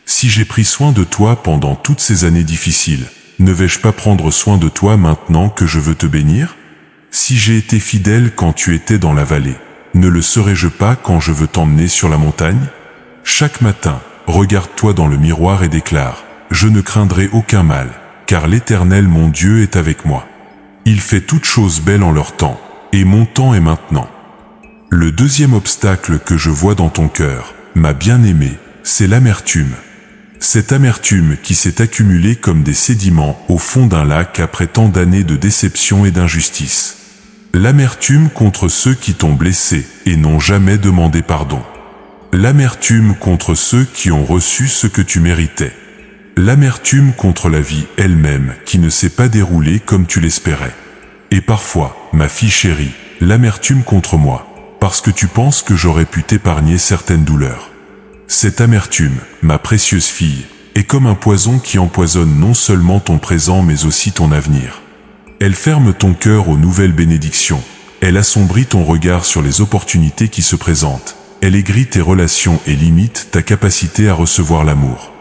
Si j'ai pris soin de toi pendant toutes ces années difficiles, ne vais-je pas prendre soin de toi maintenant que je veux te bénir? Si j'ai été fidèle quand tu étais dans la vallée, ne le serai-je pas quand je veux t'emmener sur la montagne? Chaque matin, regarde-toi dans le miroir et déclare « Je ne craindrai aucun mal, car l'Éternel mon Dieu est avec moi. Il fait toutes choses belles en leur temps, et mon temps est maintenant. » Le deuxième obstacle que je vois dans ton cœur, ma bien-aimée, c'est l'amertume. Cette amertume qui s'est accumulée comme des sédiments au fond d'un lac après tant d'années de déception et d'injustice. L'amertume contre ceux qui t'ont blessé et n'ont jamais demandé pardon. L'amertume contre ceux qui ont reçu ce que tu méritais. L'amertume contre la vie elle-même qui ne s'est pas déroulée comme tu l'espérais. Et parfois, ma fille chérie, l'amertume contre moi, parce que tu penses que j'aurais pu t'épargner certaines douleurs. Cette amertume, ma précieuse fille, est comme un poison qui empoisonne non seulement ton présent mais aussi ton avenir. Elle ferme ton cœur aux nouvelles bénédictions, elle assombrit ton regard sur les opportunités qui se présentent, elle aigrit tes relations et limite ta capacité à recevoir l'amour.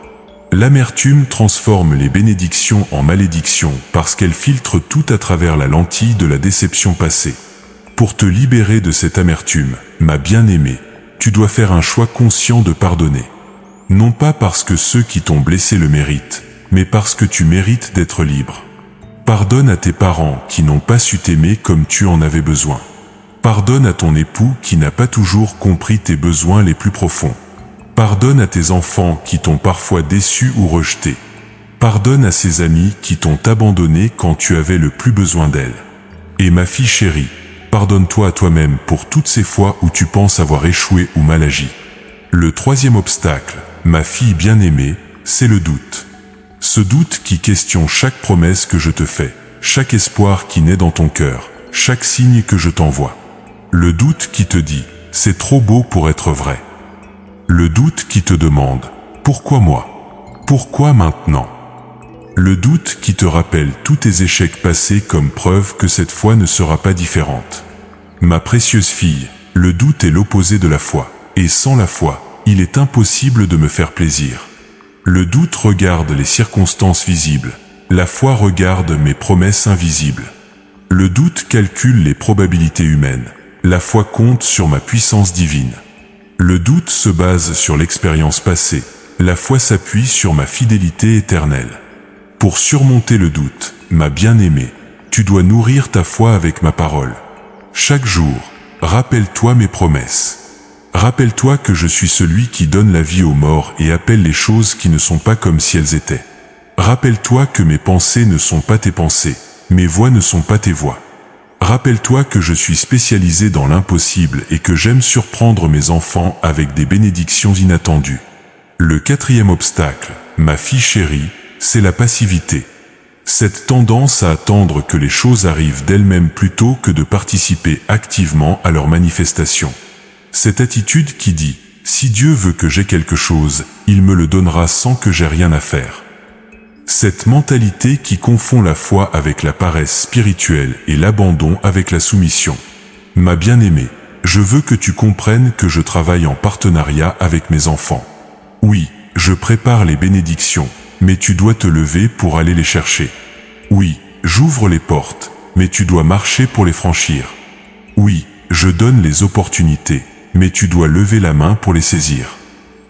L'amertume transforme les bénédictions en malédictions parce qu'elle filtre tout à travers la lentille de la déception passée. Pour te libérer de cette amertume, ma bien-aimée, tu dois faire un choix conscient de pardonner. Non pas parce que ceux qui t'ont blessé le méritent, mais parce que tu mérites d'être libre. Pardonne à tes parents qui n'ont pas su t'aimer comme tu en avais besoin. Pardonne à ton époux qui n'a pas toujours compris tes besoins les plus profonds. Pardonne à tes enfants qui t'ont parfois déçu ou rejeté. Pardonne à ces amis qui t'ont abandonné quand tu avais le plus besoin d'elles. Et ma fille chérie, pardonne-toi à toi-même pour toutes ces fois où tu penses avoir échoué ou mal agi. Le troisième obstacle, ma fille bien-aimée, c'est le doute. Ce doute qui questionne chaque promesse que je te fais, chaque espoir qui naît dans ton cœur, chaque signe que je t'envoie. Le doute qui te dit « c'est trop beau pour être vrai ». Le doute qui te demande « pourquoi moi? Pourquoi maintenant ?» Le doute qui te rappelle tous tes échecs passés comme preuve que cette fois ne sera pas différente. Ma précieuse fille, le doute est l'opposé de la foi, et sans la foi, il est impossible de me faire plaisir. Le doute regarde les circonstances visibles, la foi regarde mes promesses invisibles. Le doute calcule les probabilités humaines, la foi compte sur ma puissance divine. Le doute se base sur l'expérience passée, la foi s'appuie sur ma fidélité éternelle. Pour surmonter le doute, ma bien-aimée, tu dois nourrir ta foi avec ma parole. Chaque jour, rappelle-toi mes promesses. Rappelle-toi que je suis celui qui donne la vie aux morts et appelle les choses qui ne sont pas comme si elles étaient. Rappelle-toi que mes pensées ne sont pas tes pensées, mes voix ne sont pas tes voix. Rappelle-toi que je suis spécialisé dans l'impossible et que j'aime surprendre mes enfants avec des bénédictions inattendues. Le quatrième obstacle, ma fille chérie, c'est la passivité. Cette tendance à attendre que les choses arrivent d'elles-mêmes plutôt que de participer activement à leur manifestation. Cette attitude qui dit « si Dieu veut que j'ai quelque chose, il me le donnera sans que j'aie rien à faire ». Cette mentalité qui confond la foi avec la paresse spirituelle et l'abandon avec la soumission. Ma bien-aimée, je veux que tu comprennes que je travaille en partenariat avec mes enfants. Oui, je prépare les bénédictions, mais tu dois te lever pour aller les chercher. Oui, j'ouvre les portes, mais tu dois marcher pour les franchir. Oui, je donne les opportunités, mais tu dois lever la main pour les saisir.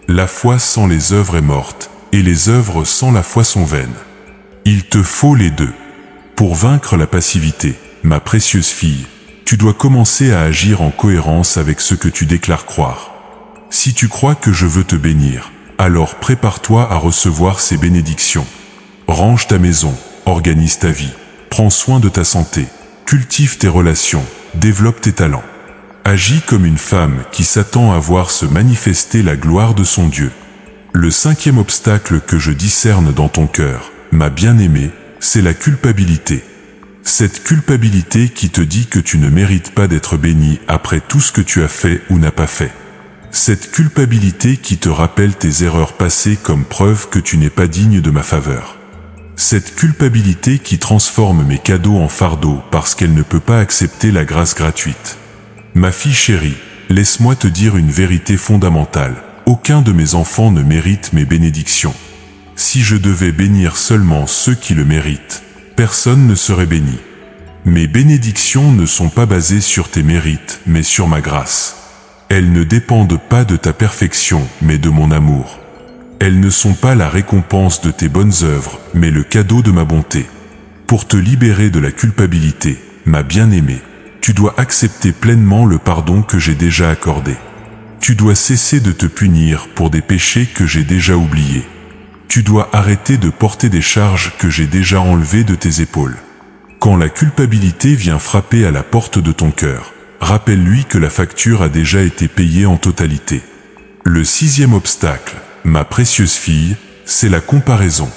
La foi sans les œuvres est morte, et les œuvres sans la foi sont vaines. Il te faut les deux. Pour vaincre la passivité, ma précieuse fille, tu dois commencer à agir en cohérence avec ce que tu déclares croire. Si tu crois que je veux te bénir, alors prépare-toi à recevoir ces bénédictions. Range ta maison, organise ta vie, prends soin de ta santé, cultive tes relations, développe tes talents. Agis comme une femme qui s'attend à voir se manifester la gloire de son Dieu. Le 5e obstacle que je discerne dans ton cœur, ma bien-aimée, c'est la culpabilité. Cette culpabilité qui te dit que tu ne mérites pas d'être bénie après tout ce que tu as fait ou n'as pas fait. Cette culpabilité qui te rappelle tes erreurs passées comme preuve que tu n'es pas digne de ma faveur. Cette culpabilité qui transforme mes cadeaux en fardeau parce qu'elle ne peut pas accepter la grâce gratuite. Ma fille chérie, laisse-moi te dire une vérité fondamentale. Aucun de mes enfants ne mérite mes bénédictions. Si je devais bénir seulement ceux qui le méritent, personne ne serait béni. Mes bénédictions ne sont pas basées sur tes mérites, mais sur ma grâce. Elles ne dépendent pas de ta perfection, mais de mon amour. Elles ne sont pas la récompense de tes bonnes œuvres, mais le cadeau de ma bonté. Pour te libérer de la culpabilité, ma bien-aimée, tu dois accepter pleinement le pardon que j'ai déjà accordé. Tu dois cesser de te punir pour des péchés que j'ai déjà oubliés. Tu dois arrêter de porter des charges que j'ai déjà enlevées de tes épaules. Quand la culpabilité vient frapper à la porte de ton cœur, rappelle-lui que la facture a déjà été payée en totalité. Le 6e obstacle, ma précieuse fille, c'est la comparaison.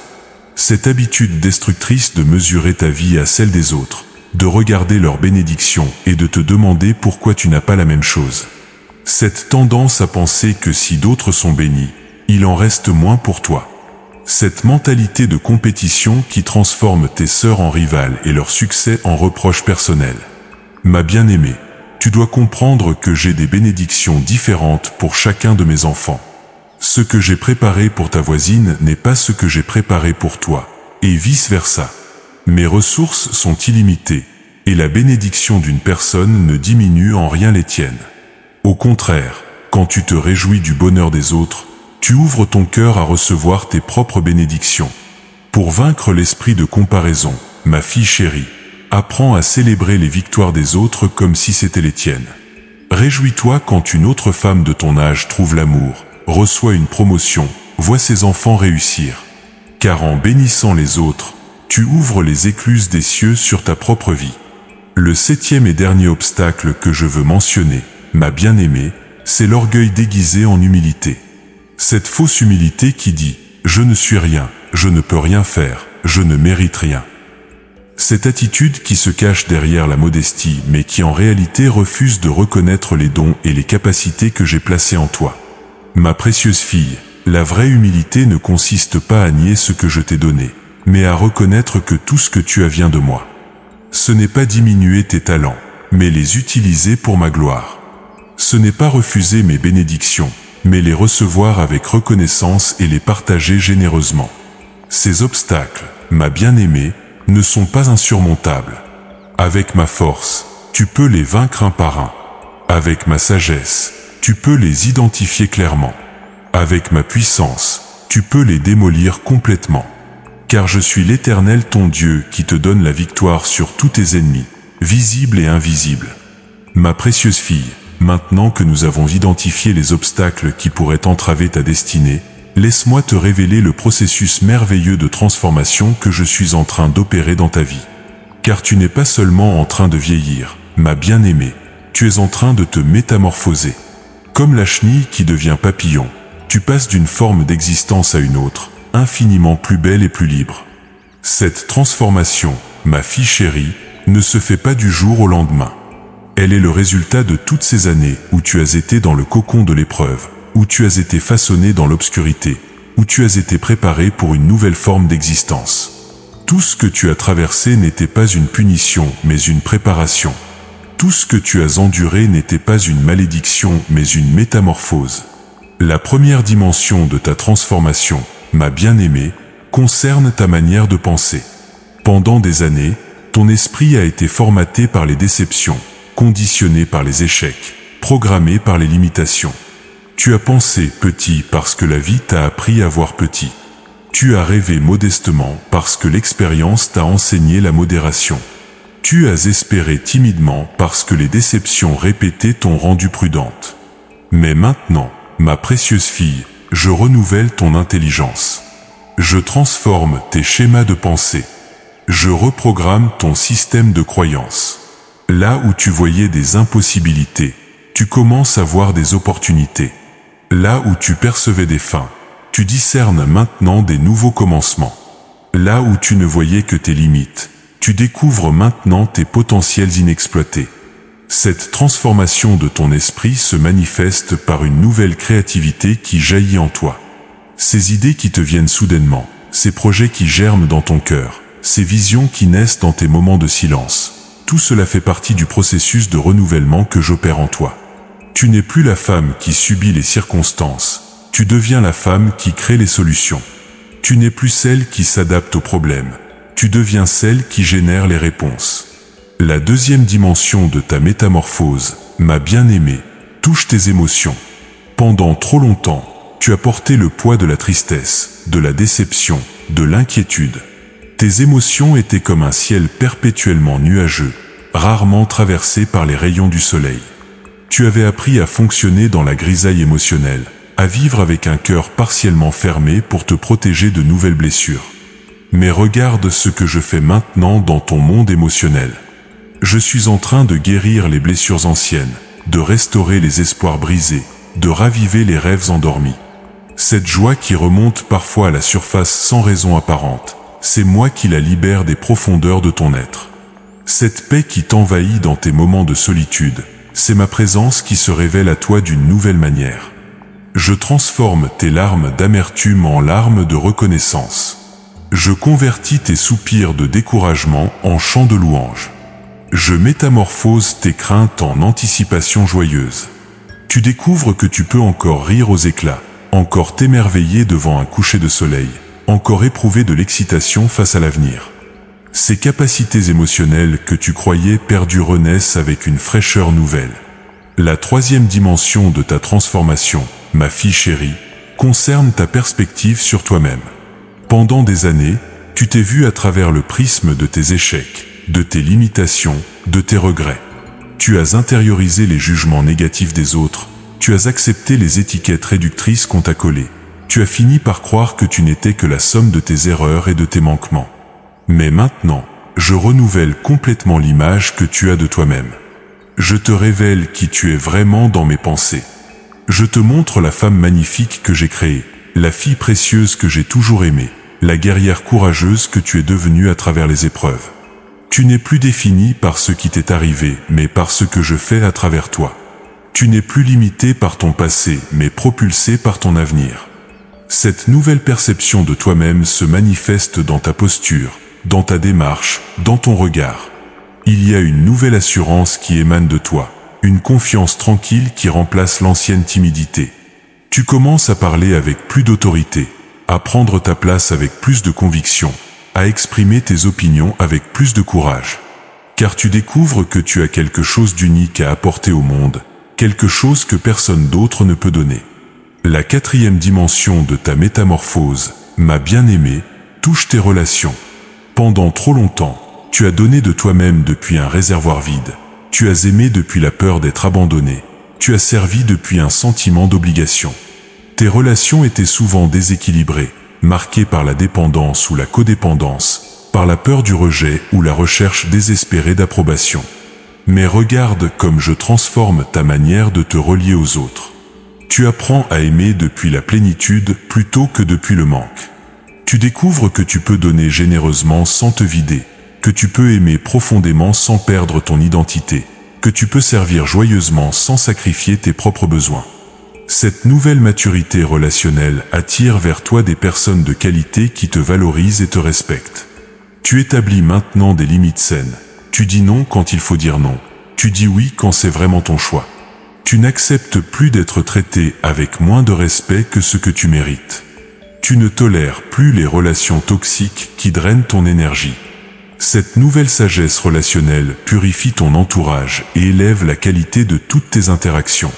Cette habitude destructrice de mesurer ta vie à celle des autres, de regarder leurs bénédictions et de te demander pourquoi tu n'as pas la même chose. Cette tendance à penser que si d'autres sont bénis, il en reste moins pour toi. Cette mentalité de compétition qui transforme tes sœurs en rivales et leur succès en reproches personnels. Ma bien-aimée, tu dois comprendre que j'ai des bénédictions différentes pour chacun de mes enfants. Ce que j'ai préparé pour ta voisine n'est pas ce que j'ai préparé pour toi, et vice-versa. Mes ressources sont illimitées, et la bénédiction d'une personne ne diminue en rien les tiennes. Au contraire, quand tu te réjouis du bonheur des autres, tu ouvres ton cœur à recevoir tes propres bénédictions. Pour vaincre l'esprit de comparaison, ma fille chérie, apprends à célébrer les victoires des autres comme si c'étaient les tiennes. Réjouis-toi quand une autre femme de ton âge trouve l'amour, reçoit une promotion, voit ses enfants réussir. Car en bénissant les autres, tu ouvres les écluses des cieux sur ta propre vie. Le 7e et dernier obstacle que je veux mentionner, ma bien-aimée, c'est l'orgueil déguisé en humilité. Cette fausse humilité qui dit « Je ne suis rien, je ne peux rien faire, je ne mérite rien ». Cette attitude qui se cache derrière la modestie mais qui en réalité refuse de reconnaître les dons et les capacités que j'ai placés en toi. Ma précieuse fille, la vraie humilité ne consiste pas à nier ce que je t'ai donné, mais à reconnaître que tout ce que tu as vient de moi. Ce n'est pas diminuer tes talents, mais les utiliser pour ma gloire. Ce n'est pas refuser mes bénédictions, mais les recevoir avec reconnaissance et les partager généreusement. Ces obstacles, ma bien-aimée, ne sont pas insurmontables. Avec ma force, tu peux les vaincre un par un. Avec ma sagesse, tu peux les identifier clairement. Avec ma puissance, tu peux les démolir complètement. Car je suis l'Éternel ton Dieu qui te donne la victoire sur tous tes ennemis, visibles et invisibles. Ma précieuse fille, maintenant que nous avons identifié les obstacles qui pourraient entraver ta destinée, laisse-moi te révéler le processus merveilleux de transformation que je suis en train d'opérer dans ta vie. Car tu n'es pas seulement en train de vieillir, ma bien-aimée, tu es en train de te métamorphoser. Comme la chenille qui devient papillon, tu passes d'une forme d'existence à une autre, infiniment plus belle et plus libre. Cette transformation, ma fille chérie, ne se fait pas du jour au lendemain. Elle est le résultat de toutes ces années où tu as été dans le cocon de l'épreuve, où tu as été façonné dans l'obscurité, où tu as été préparé pour une nouvelle forme d'existence. Tout ce que tu as traversé n'était pas une punition, mais une préparation. Tout ce que tu as enduré n'était pas une malédiction, mais une métamorphose. La première dimension de ta transformation, ma bien-aimée, concerne ta manière de penser. Pendant des années, ton esprit a été formaté par les déceptions, conditionné par les échecs, programmé par les limitations. Tu as pensé petit parce que la vie t'a appris à voir petit. Tu as rêvé modestement parce que l'expérience t'a enseigné la modération. Tu as espéré timidement parce que les déceptions répétées t'ont rendu prudente. Mais maintenant, ma précieuse fille, je renouvelle ton intelligence. Je transforme tes schémas de pensée. Je reprogramme ton système de croyances. Là où tu voyais des impossibilités, tu commences à voir des opportunités. Là où tu percevais des fins, tu discernes maintenant des nouveaux commencements. Là où tu ne voyais que tes limites, tu découvres maintenant tes potentiels inexploités. Cette transformation de ton esprit se manifeste par une nouvelle créativité qui jaillit en toi. Ces idées qui te viennent soudainement, ces projets qui germent dans ton cœur, ces visions qui naissent dans tes moments de silence, tout cela fait partie du processus de renouvellement que j'opère en toi. Tu n'es plus la femme qui subit les circonstances, tu deviens la femme qui crée les solutions. Tu n'es plus celle qui s'adapte aux problèmes, tu deviens celle qui génère les réponses. La deuxième dimension de ta métamorphose, ma bien-aimée, touche tes émotions. Pendant trop longtemps, tu as porté le poids de la tristesse, de la déception, de l'inquiétude. Tes émotions étaient comme un ciel perpétuellement nuageux, rarement traversé par les rayons du soleil. Tu avais appris à fonctionner dans la grisaille émotionnelle, à vivre avec un cœur partiellement fermé pour te protéger de nouvelles blessures. Mais regarde ce que je fais maintenant dans ton monde émotionnel. Je suis en train de guérir les blessures anciennes, de restaurer les espoirs brisés, de raviver les rêves endormis. Cette joie qui remonte parfois à la surface sans raison apparente, c'est moi qui la libère des profondeurs de ton être. Cette paix qui t'envahit dans tes moments de solitude, c'est ma présence qui se révèle à toi d'une nouvelle manière. Je transforme tes larmes d'amertume en larmes de reconnaissance. Je convertis tes soupirs de découragement en chants de louange. Je métamorphose tes craintes en anticipation joyeuse. Tu découvres que tu peux encore rire aux éclats, encore t'émerveiller devant un coucher de soleil, encore éprouver de l'excitation face à l'avenir. Ces capacités émotionnelles que tu croyais perdues renaissent avec une fraîcheur nouvelle. La troisième dimension de ta transformation, ma fille chérie, concerne ta perspective sur toi-même. Pendant des années, tu t'es vue à travers le prisme de tes échecs, de tes limitations, de tes regrets. Tu as intériorisé les jugements négatifs des autres, tu as accepté les étiquettes réductrices qu'on t'a collées. Tu as fini par croire que tu n'étais que la somme de tes erreurs et de tes manquements. Mais maintenant, je renouvelle complètement l'image que tu as de toi-même. Je te révèle qui tu es vraiment dans mes pensées. Je te montre la femme magnifique que j'ai créée, la fille précieuse que j'ai toujours aimée, la guerrière courageuse que tu es devenue à travers les épreuves. Tu n'es plus définie par ce qui t'est arrivé, mais par ce que je fais à travers toi. Tu n'es plus limité par ton passé, mais propulsé par ton avenir. Cette nouvelle perception de toi-même se manifeste dans ta posture, dans ta démarche, dans ton regard. Il y a une nouvelle assurance qui émane de toi, une confiance tranquille qui remplace l'ancienne timidité. Tu commences à parler avec plus d'autorité, à prendre ta place avec plus de conviction, à exprimer tes opinions avec plus de courage. Car tu découvres que tu as quelque chose d'unique à apporter au monde, quelque chose que personne d'autre ne peut donner. La quatrième dimension de ta métamorphose, ma bien-aimée, touche tes relations. Pendant trop longtemps, tu as donné de toi-même depuis un réservoir vide. Tu as aimé depuis la peur d'être abandonné. Tu as servi depuis un sentiment d'obligation. Tes relations étaient souvent déséquilibrées, marquées par la dépendance ou la codépendance, par la peur du rejet ou la recherche désespérée d'approbation. Mais regarde comme je transforme ta manière de te relier aux autres. Tu apprends à aimer depuis la plénitude plutôt que depuis le manque. Tu découvres que tu peux donner généreusement sans te vider, que tu peux aimer profondément sans perdre ton identité, que tu peux servir joyeusement sans sacrifier tes propres besoins. Cette nouvelle maturité relationnelle attire vers toi des personnes de qualité qui te valorisent et te respectent. Tu établis maintenant des limites saines. Tu dis non quand il faut dire non. Tu dis oui quand c'est vraiment ton choix. Tu n'acceptes plus d'être traité avec moins de respect que ce que tu mérites. Tu ne tolères plus les relations toxiques qui drainent ton énergie. Cette nouvelle sagesse relationnelle purifie ton entourage et élève la qualité de toutes tes interactions.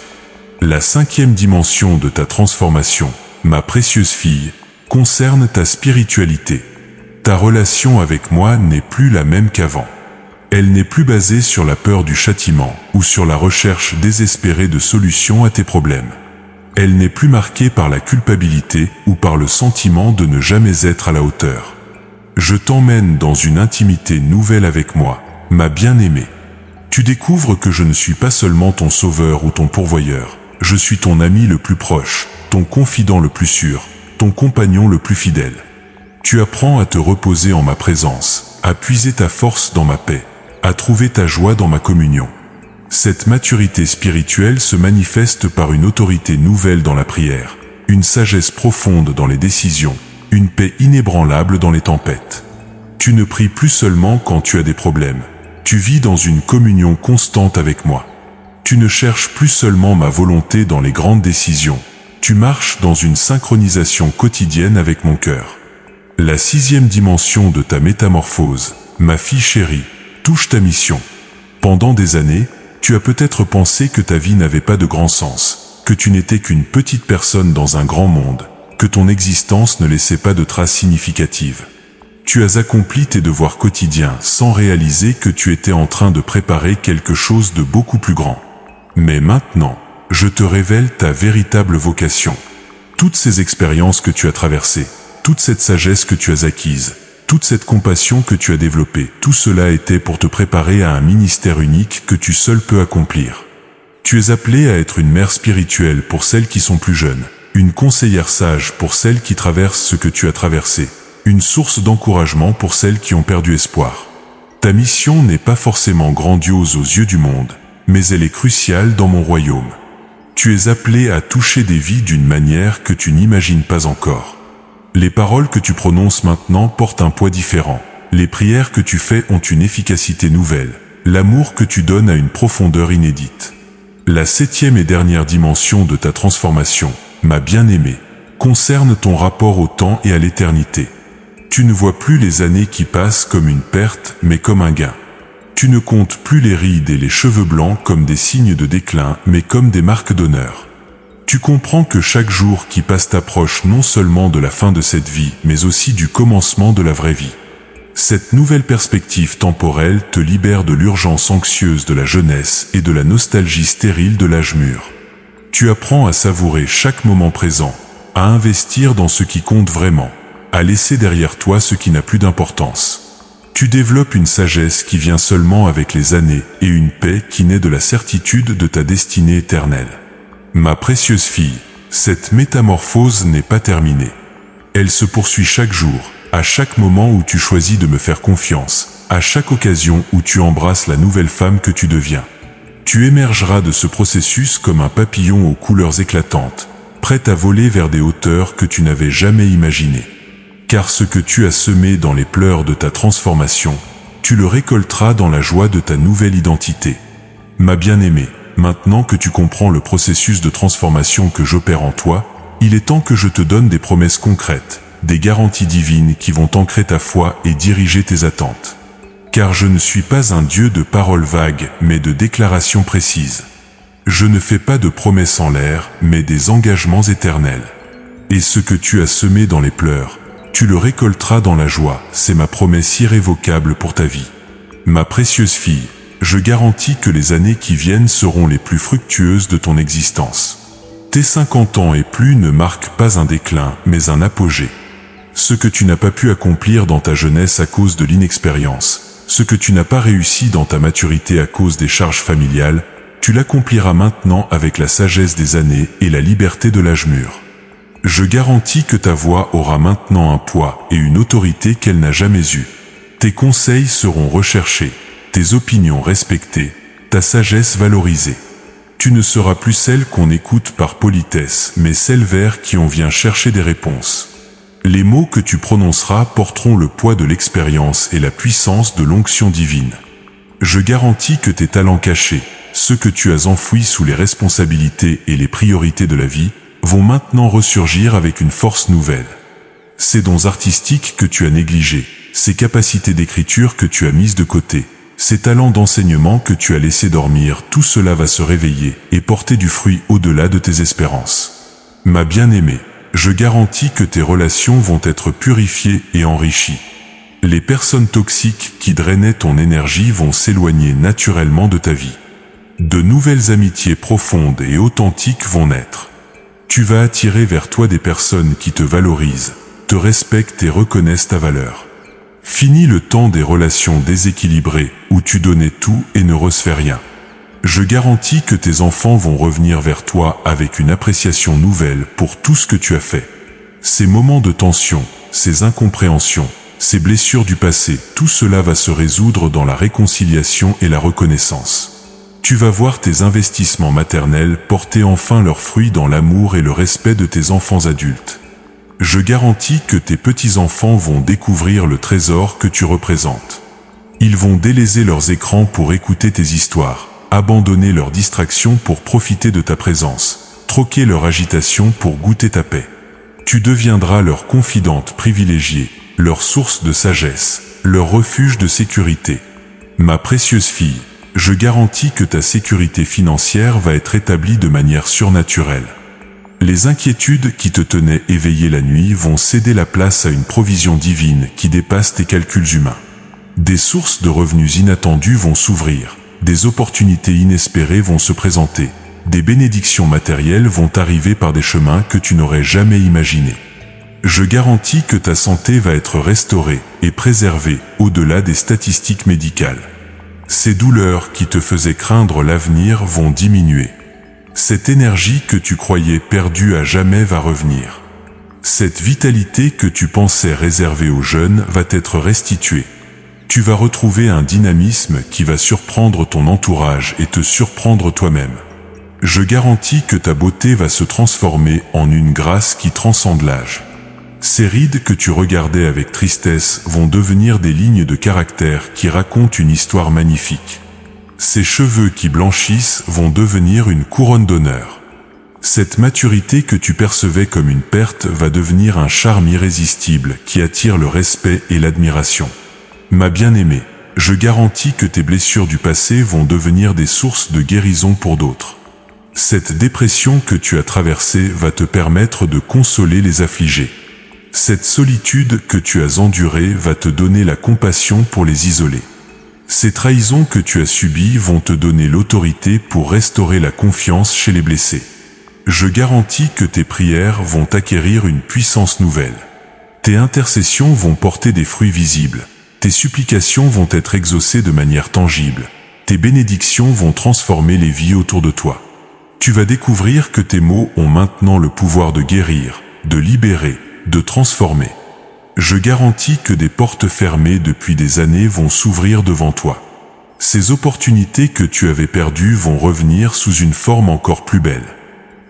La 5e dimension de ta transformation, ma précieuse fille, concerne ta spiritualité. Ta relation avec moi n'est plus la même qu'avant. Elle n'est plus basée sur la peur du châtiment ou sur la recherche désespérée de solutions à tes problèmes. Elle n'est plus marquée par la culpabilité ou par le sentiment de ne jamais être à la hauteur. Je t'emmène dans une intimité nouvelle avec moi, ma bien-aimée. Tu découvres que je ne suis pas seulement ton sauveur ou ton pourvoyeur, je suis ton ami le plus proche, ton confident le plus sûr, ton compagnon le plus fidèle. Tu apprends à te reposer en ma présence, à puiser ta force dans ma paix, à trouver ta joie dans ma communion. Cette maturité spirituelle se manifeste par une autorité nouvelle dans la prière, une sagesse profonde dans les décisions, une paix inébranlable dans les tempêtes. Tu ne pries plus seulement quand tu as des problèmes, tu vis dans une communion constante avec moi. Tu ne cherches plus seulement ma volonté dans les grandes décisions, tu marches dans une synchronisation quotidienne avec mon cœur. La 6e dimension de ta métamorphose, ma fille chérie, touche ta mission. Pendant des années, tu as peut-être pensé que ta vie n'avait pas de grand sens, que tu n'étais qu'une petite personne dans un grand monde, que ton existence ne laissait pas de traces significatives. Tu as accompli tes devoirs quotidiens sans réaliser que tu étais en train de préparer quelque chose de beaucoup plus grand. Mais maintenant, je te révèle ta véritable vocation. Toutes ces expériences que tu as traversées, toute cette sagesse que tu as acquise, toute cette compassion que tu as développée, tout cela était pour te préparer à un ministère unique que tu seul peux accomplir. Tu es appelé à être une mère spirituelle pour celles qui sont plus jeunes, une conseillère sage pour celles qui traversent ce que tu as traversé, une source d'encouragement pour celles qui ont perdu espoir. Ta mission n'est pas forcément grandiose aux yeux du monde, mais elle est cruciale dans mon royaume. Tu es appelé à toucher des vies d'une manière que tu n'imagines pas encore. Les paroles que tu prononces maintenant portent un poids différent. Les prières que tu fais ont une efficacité nouvelle. L'amour que tu donnes a une profondeur inédite. La 7e et dernière dimension de ta transformation, ma bien-aimée, concerne ton rapport au temps et à l'éternité. Tu ne vois plus les années qui passent comme une perte, mais comme un gain. Tu ne comptes plus les rides et les cheveux blancs comme des signes de déclin, mais comme des marques d'honneur. Tu comprends que chaque jour qui passe t'approche non seulement de la fin de cette vie, mais aussi du commencement de la vraie vie. Cette nouvelle perspective temporelle te libère de l'urgence anxieuse de la jeunesse et de la nostalgie stérile de l'âge mûr. Tu apprends à savourer chaque moment présent, à investir dans ce qui compte vraiment, à laisser derrière toi ce qui n'a plus d'importance. Tu développes une sagesse qui vient seulement avec les années et une paix qui naît de la certitude de ta destinée éternelle. Ma précieuse fille, cette métamorphose n'est pas terminée. Elle se poursuit chaque jour, à chaque moment où tu choisis de me faire confiance, à chaque occasion où tu embrasses la nouvelle femme que tu deviens. Tu émergeras de ce processus comme un papillon aux couleurs éclatantes, prêt à voler vers des hauteurs que tu n'avais jamais imaginées. Car ce que tu as semé dans les pleurs de ta transformation, tu le récolteras dans la joie de ta nouvelle identité. Ma bien-aimée, maintenant que tu comprends le processus de transformation que j'opère en toi, il est temps que je te donne des promesses concrètes, des garanties divines qui vont ancrer ta foi et diriger tes attentes. Car je ne suis pas un Dieu de paroles vagues, mais de déclarations précises. Je ne fais pas de promesses en l'air, mais des engagements éternels. Et ce que tu as semé dans les pleurs, tu le récolteras dans la joie, c'est ma promesse irrévocable pour ta vie. Ma précieuse fille, je garantis que les années qui viennent seront les plus fructueuses de ton existence. Tes 50 ans et plus ne marquent pas un déclin, mais un apogée. Ce que tu n'as pas pu accomplir dans ta jeunesse à cause de l'inexpérience, ce que tu n'as pas réussi dans ta maturité à cause des charges familiales, tu l'accompliras maintenant avec la sagesse des années et la liberté de l'âge mûr. Je garantis que ta voix aura maintenant un poids et une autorité qu'elle n'a jamais eue. Tes conseils seront recherchés, tes opinions respectées, ta sagesse valorisée. Tu ne seras plus celle qu'on écoute par politesse, mais celle vers qui on vient chercher des réponses. Les mots que tu prononceras porteront le poids de l'expérience et la puissance de l'onction divine. Je garantis que tes talents cachés, ceux que tu as enfouis sous les responsabilités et les priorités de la vie, vont maintenant ressurgir avec une force nouvelle. ces dons artistiques que tu as négligés, ces capacités d'écriture que tu as mises de côté, ces talents d'enseignement que tu as laissés dormir, tout cela va se réveiller et porter du fruit au-delà de tes espérances. Ma bien-aimée, je garantis que tes relations vont être purifiées et enrichies. Les personnes toxiques qui drainaient ton énergie vont s'éloigner naturellement de ta vie. De nouvelles amitiés profondes et authentiques vont naître. Tu vas attirer vers toi des personnes qui te valorisent, te respectent et reconnaissent ta valeur. Fini le temps des relations déséquilibrées où tu donnais tout et ne recevais rien. Je garantis que tes enfants vont revenir vers toi avec une appréciation nouvelle pour tout ce que tu as fait. Ces moments de tension, ces incompréhensions, ces blessures du passé, tout cela va se résoudre dans la réconciliation et la reconnaissance. Tu vas voir tes investissements maternels porter enfin leurs fruits dans l'amour et le respect de tes enfants adultes. Je garantis que tes petits-enfants vont découvrir le trésor que tu représentes. Ils vont délaisser leurs écrans pour écouter tes histoires, abandonner leurs distractions pour profiter de ta présence, troquer leur agitation pour goûter ta paix. Tu deviendras leur confidente privilégiée, leur source de sagesse, leur refuge de sécurité. Ma précieuse fille, je garantis que ta sécurité financière va être établie de manière surnaturelle. Les inquiétudes qui te tenaient éveillée la nuit vont céder la place à une provision divine qui dépasse tes calculs humains. Des sources de revenus inattendus vont s'ouvrir, des opportunités inespérées vont se présenter, des bénédictions matérielles vont arriver par des chemins que tu n'aurais jamais imaginés. Je garantis que ta santé va être restaurée et préservée au-delà des statistiques médicales. Ces douleurs qui te faisaient craindre l'avenir vont diminuer. Cette énergie que tu croyais perdue à jamais va revenir. Cette vitalité que tu pensais réservée aux jeunes va être restituée. Tu vas retrouver un dynamisme qui va surprendre ton entourage et te surprendre toi-même. Je garantis que ta beauté va se transformer en une grâce qui transcende l'âge. Ces rides que tu regardais avec tristesse vont devenir des lignes de caractère qui racontent une histoire magnifique. Ces cheveux qui blanchissent vont devenir une couronne d'honneur. Cette maturité que tu percevais comme une perte va devenir un charme irrésistible qui attire le respect et l'admiration. Ma bien-aimée, je garantis que tes blessures du passé vont devenir des sources de guérison pour d'autres. Cette dépression que tu as traversée va te permettre de consoler les affligés. Cette solitude que tu as endurée va te donner la compassion pour les isolés. Ces trahisons que tu as subies vont te donner l'autorité pour restaurer la confiance chez les blessés. Je garantis que tes prières vont acquérir une puissance nouvelle. Tes intercessions vont porter des fruits visibles. Tes supplications vont être exaucées de manière tangible. Tes bénédictions vont transformer les vies autour de toi. Tu vas découvrir que tes mots ont maintenant le pouvoir de guérir, de libérer, de transformer. Je garantis que des portes fermées depuis des années vont s'ouvrir devant toi. Ces opportunités que tu avais perdues vont revenir sous une forme encore plus belle.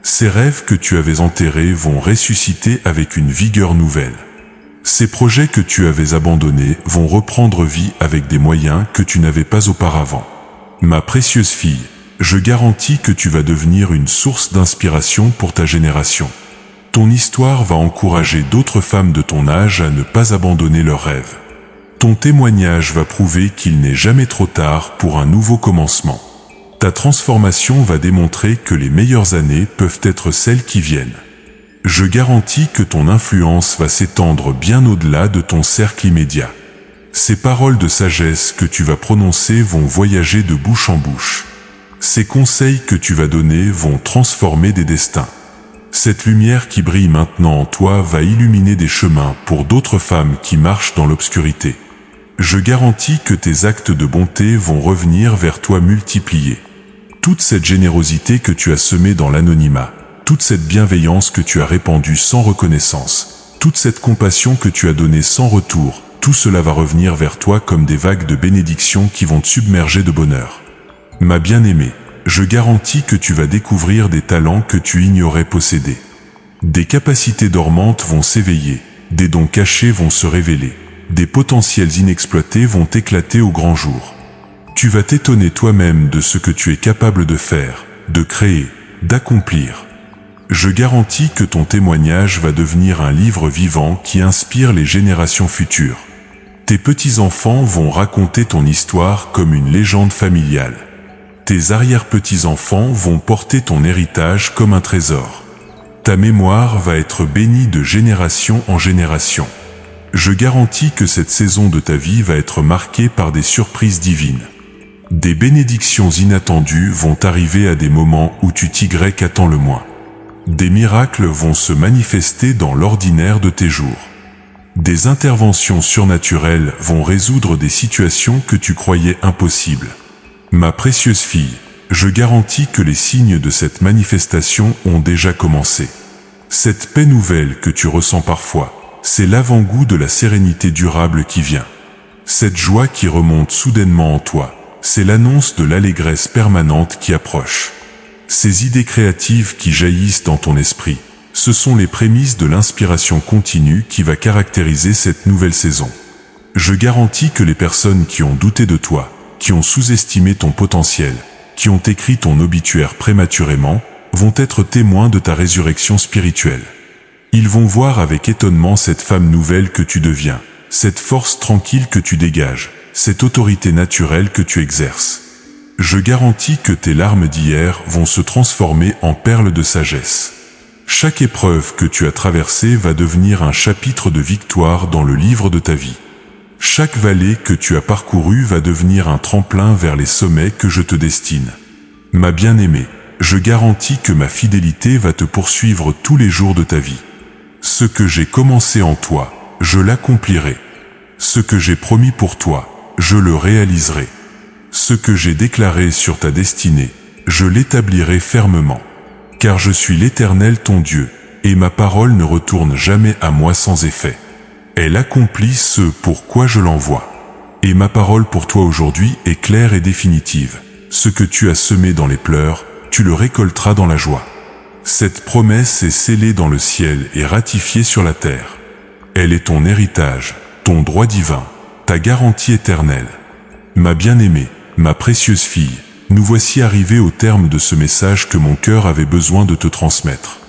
Ces rêves que tu avais enterrés vont ressusciter avec une vigueur nouvelle. Ces projets que tu avais abandonnés vont reprendre vie avec des moyens que tu n'avais pas auparavant. Ma précieuse fille, je garantis que tu vas devenir une source d'inspiration pour ta génération. Ton histoire va encourager d'autres femmes de ton âge à ne pas abandonner leurs rêves. Ton témoignage va prouver qu'il n'est jamais trop tard pour un nouveau commencement. Ta transformation va démontrer que les meilleures années peuvent être celles qui viennent. Je garantis que ton influence va s'étendre bien au-delà de ton cercle immédiat. Ces paroles de sagesse que tu vas prononcer vont voyager de bouche en bouche. Ces conseils que tu vas donner vont transformer des destins. Cette lumière qui brille maintenant en toi va illuminer des chemins pour d'autres femmes qui marchent dans l'obscurité. Je garantis que tes actes de bonté vont revenir vers toi multipliés. Toute cette générosité que tu as semée dans l'anonymat, toute cette bienveillance que tu as répandue sans reconnaissance, toute cette compassion que tu as donnée sans retour, tout cela va revenir vers toi comme des vagues de bénédictions qui vont te submerger de bonheur. Ma bien-aimée, je garantis que tu vas découvrir des talents que tu ignorais posséder. Des capacités dormantes vont s'éveiller, des dons cachés vont se révéler, des potentiels inexploités vont éclater au grand jour. Tu vas t'étonner toi-même de ce que tu es capable de faire, de créer, d'accomplir. Je garantis que ton témoignage va devenir un livre vivant qui inspire les générations futures. Tes petits-enfants vont raconter ton histoire comme une légende familiale. Tes arrière-petits-enfants vont porter ton héritage comme un trésor. Ta mémoire va être bénie de génération en génération. Je garantis que cette saison de ta vie va être marquée par des surprises divines. Des bénédictions inattendues vont arriver à des moments où tu t'y attends le moins. Des miracles vont se manifester dans l'ordinaire de tes jours. Des interventions surnaturelles vont résoudre des situations que tu croyais impossibles. Ma précieuse fille, je garantis que les signes de cette manifestation ont déjà commencé. Cette paix nouvelle que tu ressens parfois, c'est l'avant-goût de la sérénité durable qui vient. Cette joie qui remonte soudainement en toi, c'est l'annonce de l'allégresse permanente qui approche. Ces idées créatives qui jaillissent dans ton esprit, ce sont les prémices de l'inspiration continue qui va caractériser cette nouvelle saison. Je garantis que les personnes qui ont douté de toi, qui ont sous-estimé ton potentiel, qui ont écrit ton obituaire prématurément, vont être témoins de ta résurrection spirituelle. Ils vont voir avec étonnement cette femme nouvelle que tu deviens, cette force tranquille que tu dégages, cette autorité naturelle que tu exerces. Je garantis que tes larmes d'hier vont se transformer en perles de sagesse. Chaque épreuve que tu as traversée va devenir un chapitre de victoire dans le livre de ta vie. Chaque vallée que tu as parcourue va devenir un tremplin vers les sommets que je te destine. Ma bien-aimée, je garantis que ma fidélité va te poursuivre tous les jours de ta vie. Ce que j'ai commencé en toi, je l'accomplirai. Ce que j'ai promis pour toi, je le réaliserai. Ce que j'ai déclaré sur ta destinée, je l'établirai fermement. Car je suis l'Éternel ton Dieu, et ma parole ne retourne jamais à moi sans effet. Elle accomplit ce pour quoi je l'envoie. Et ma parole pour toi aujourd'hui est claire et définitive. Ce que tu as semé dans les pleurs, tu le récolteras dans la joie. Cette promesse est scellée dans le ciel et ratifiée sur la terre. Elle est ton héritage, ton droit divin, ta garantie éternelle. Ma bien-aimée, ma précieuse fille, nous voici arrivés au terme de ce message que mon cœur avait besoin de te transmettre.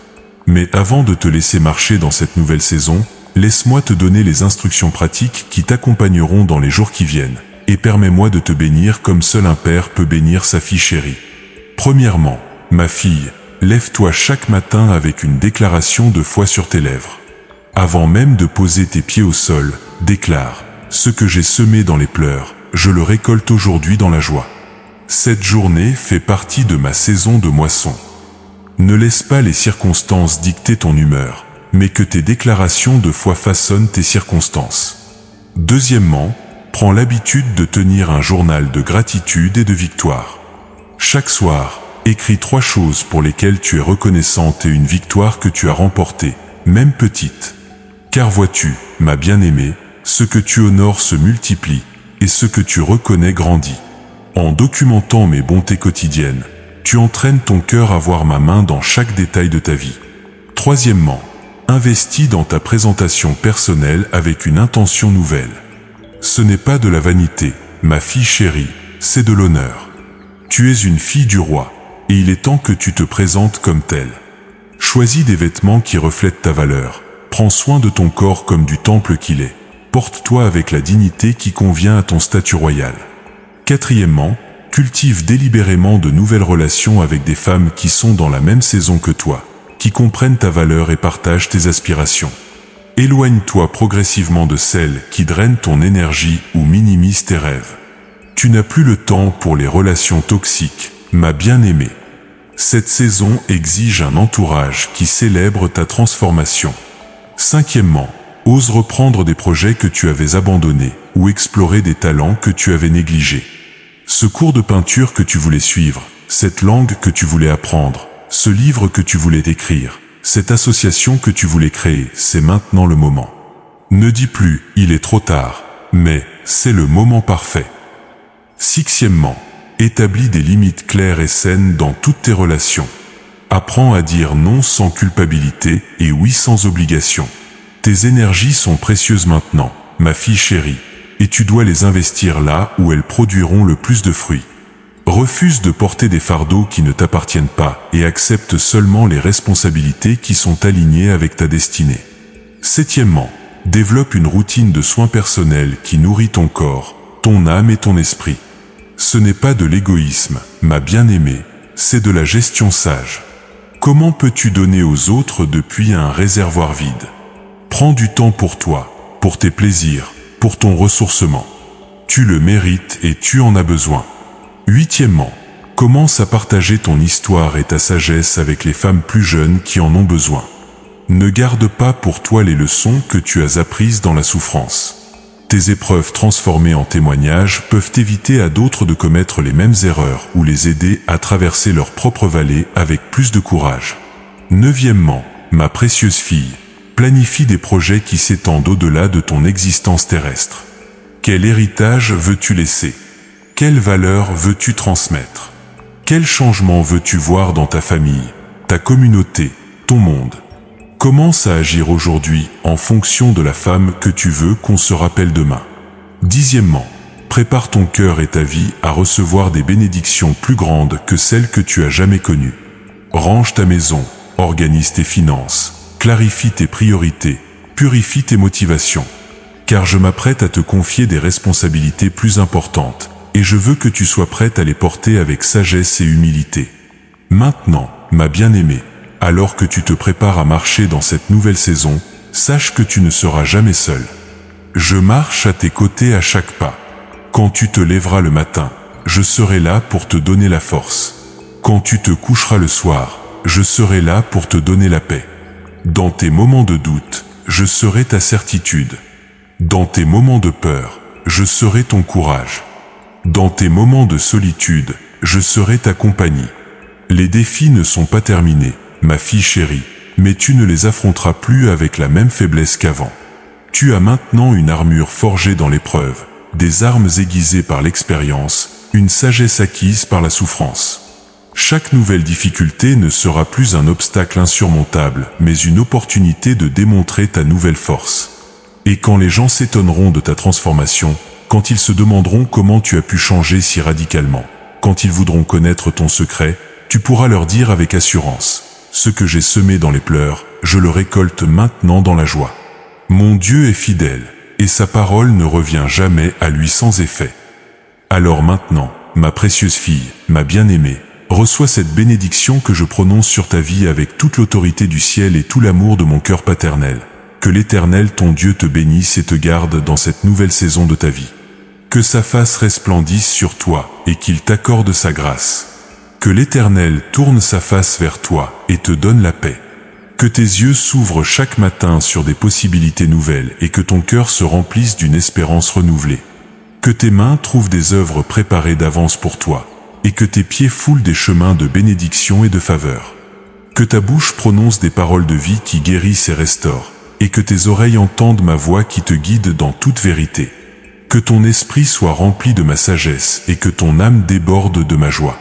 Mais avant de te laisser marcher dans cette nouvelle saison, laisse-moi te donner les instructions pratiques qui t'accompagneront dans les jours qui viennent, et permets-moi de te bénir comme seul un père peut bénir sa fille chérie. Premièrement, ma fille, lève-toi chaque matin avec une déclaration de foi sur tes lèvres. Avant même de poser tes pieds au sol, déclare « Ce que j'ai semé dans les pleurs, je le récolte aujourd'hui dans la joie. » Cette journée fait partie de ma saison de moisson. Ne laisse pas les circonstances dicter ton humeur, mais que tes déclarations de foi façonnent tes circonstances. Deuxièmement, prends l'habitude de tenir un journal de gratitude et de victoire. Chaque soir, écris 3 choses pour lesquelles tu es reconnaissante et une victoire que tu as remportée, même petite. Car vois-tu, ma bien-aimée, ce que tu honores se multiplie, et ce que tu reconnais grandit. En documentant mes bontés quotidiennes, tu entraînes ton cœur à voir ma main dans chaque détail de ta vie. Troisièmement, investis dans ta présentation personnelle avec une intention nouvelle. Ce n'est pas de la vanité, ma fille chérie, c'est de l'honneur. Tu es une fille du roi, et il est temps que tu te présentes comme telle. Choisis des vêtements qui reflètent ta valeur, prends soin de ton corps comme du temple qu'il est, porte-toi avec la dignité qui convient à ton statut royal. Quatrièmement, cultive délibérément de nouvelles relations avec des femmes qui sont dans la même saison que toi, qui comprennent ta valeur et partagent tes aspirations. Éloigne-toi progressivement de celles qui drainent ton énergie ou minimisent tes rêves. Tu n'as plus le temps pour les relations toxiques, ma bien-aimée. Cette saison exige un entourage qui célèbre ta transformation. Cinquièmement, ose reprendre des projets que tu avais abandonnés ou explorer des talents que tu avais négligés. Ce cours de peinture que tu voulais suivre, cette langue que tu voulais apprendre, ce livre que tu voulais écrire, cette association que tu voulais créer, c'est maintenant le moment. Ne dis plus « il est trop tard », mais « c'est le moment parfait ». Sixièmement, établis des limites claires et saines dans toutes tes relations. Apprends à dire non sans culpabilité et oui sans obligation. Tes énergies sont précieuses maintenant, ma fille chérie, et tu dois les investir là où elles produiront le plus de fruits. Refuse de porter des fardeaux qui ne t'appartiennent pas et accepte seulement les responsabilités qui sont alignées avec ta destinée. Septièmement, développe une routine de soins personnels qui nourrit ton corps, ton âme et ton esprit. Ce n'est pas de l'égoïsme, ma bien-aimée, c'est de la gestion sage. Comment peux-tu donner aux autres depuis un réservoir vide? Prends du temps pour toi, pour tes plaisirs, pour ton ressourcement. Tu le mérites et tu en as besoin. Huitièmement, commence à partager ton histoire et ta sagesse avec les femmes plus jeunes qui en ont besoin. Ne garde pas pour toi les leçons que tu as apprises dans la souffrance. Tes épreuves transformées en témoignages peuvent éviter à d'autres de commettre les mêmes erreurs ou les aider à traverser leur propre vallée avec plus de courage. Neuvièmement, ma précieuse fille, planifie des projets qui s'étendent au-delà de ton existence terrestre. Quel héritage veux-tu laisser? Quelle valeur veux-tu transmettre? Quel changement veux-tu voir dans ta famille, ta communauté, ton monde? Commence à agir aujourd'hui en fonction de la femme que tu veux qu'on se rappelle demain. Dixièmement, prépare ton cœur et ta vie à recevoir des bénédictions plus grandes que celles que tu as jamais connues. Range ta maison, organise tes finances, clarifie tes priorités, purifie tes motivations. Car je m'apprête à te confier des responsabilités plus importantes, et je veux que tu sois prête à les porter avec sagesse et humilité. Maintenant, ma bien-aimée, alors que tu te prépares à marcher dans cette nouvelle saison, sache que tu ne seras jamais seul. Je marche à tes côtés à chaque pas. Quand tu te lèveras le matin, je serai là pour te donner la force. Quand tu te coucheras le soir, je serai là pour te donner la paix. Dans tes moments de doute, je serai ta certitude. Dans tes moments de peur, je serai ton courage. Dans tes moments de solitude, je serai ta compagnie. Les défis ne sont pas terminés, ma fille chérie, mais tu ne les affronteras plus avec la même faiblesse qu'avant. Tu as maintenant une armure forgée dans l'épreuve, des armes aiguisées par l'expérience, une sagesse acquise par la souffrance. Chaque nouvelle difficulté ne sera plus un obstacle insurmontable, mais une opportunité de démontrer ta nouvelle force. Et quand les gens s'étonneront de ta transformation, quand ils se demanderont comment tu as pu changer si radicalement, quand ils voudront connaître ton secret, tu pourras leur dire avec assurance: ce que j'ai semé dans les pleurs, je le récolte maintenant dans la joie. Mon Dieu est fidèle, et sa parole ne revient jamais à lui sans effet. Alors maintenant, ma précieuse fille, ma bien-aimée, reçois cette bénédiction que je prononce sur ta vie avec toute l'autorité du ciel et tout l'amour de mon cœur paternel. Que l'Éternel ton Dieu te bénisse et te garde dans cette nouvelle saison de ta vie. Que sa face resplendisse sur toi et qu'il t'accorde sa grâce. Que l'Éternel tourne sa face vers toi et te donne la paix. Que tes yeux s'ouvrent chaque matin sur des possibilités nouvelles et que ton cœur se remplisse d'une espérance renouvelée. Que tes mains trouvent des œuvres préparées d'avance pour toi et que tes pieds foulent des chemins de bénédiction et de faveur. Que ta bouche prononce des paroles de vie qui guérissent et restaurent et que tes oreilles entendent ma voix qui te guide dans toute vérité. Que ton esprit soit rempli de ma sagesse et que ton âme déborde de ma joie.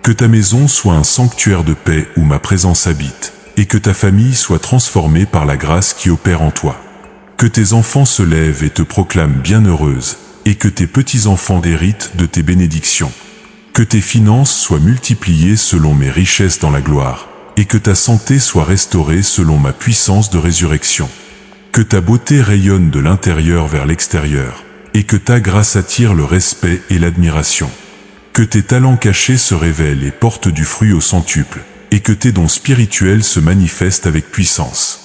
Que ta maison soit un sanctuaire de paix où ma présence habite, et que ta famille soit transformée par la grâce qui opère en toi. Que tes enfants se lèvent et te proclament bienheureuse, et que tes petits-enfants héritent de tes bénédictions. Que tes finances soient multipliées selon mes richesses dans la gloire, et que ta santé soit restaurée selon ma puissance de résurrection. Que ta beauté rayonne de l'intérieur vers l'extérieur, et que ta grâce attire le respect et l'admiration. Que tes talents cachés se révèlent et portent du fruit au centuple, et que tes dons spirituels se manifestent avec puissance.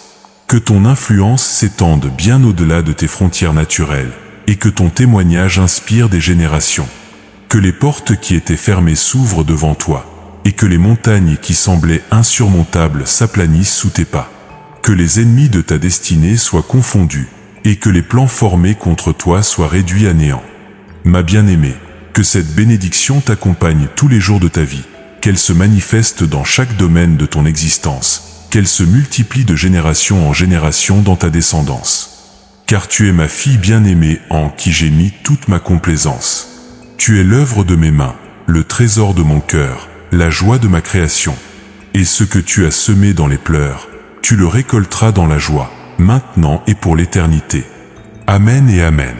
Que ton influence s'étende bien au-delà de tes frontières naturelles, et que ton témoignage inspire des générations. Que les portes qui étaient fermées s'ouvrent devant toi, et que les montagnes qui semblaient insurmontables s'aplanissent sous tes pas. Que les ennemis de ta destinée soient confondus, et que les plans formés contre toi soient réduits à néant. Ma bien-aimée, que cette bénédiction t'accompagne tous les jours de ta vie, qu'elle se manifeste dans chaque domaine de ton existence, qu'elle se multiplie de génération en génération dans ta descendance. Car tu es ma fille bien-aimée en qui j'ai mis toute ma complaisance. Tu es l'œuvre de mes mains, le trésor de mon cœur, la joie de ma création. Et ce que tu as semé dans les pleurs, tu le récolteras dans la joie, maintenant et pour l'éternité. Amen et Amen.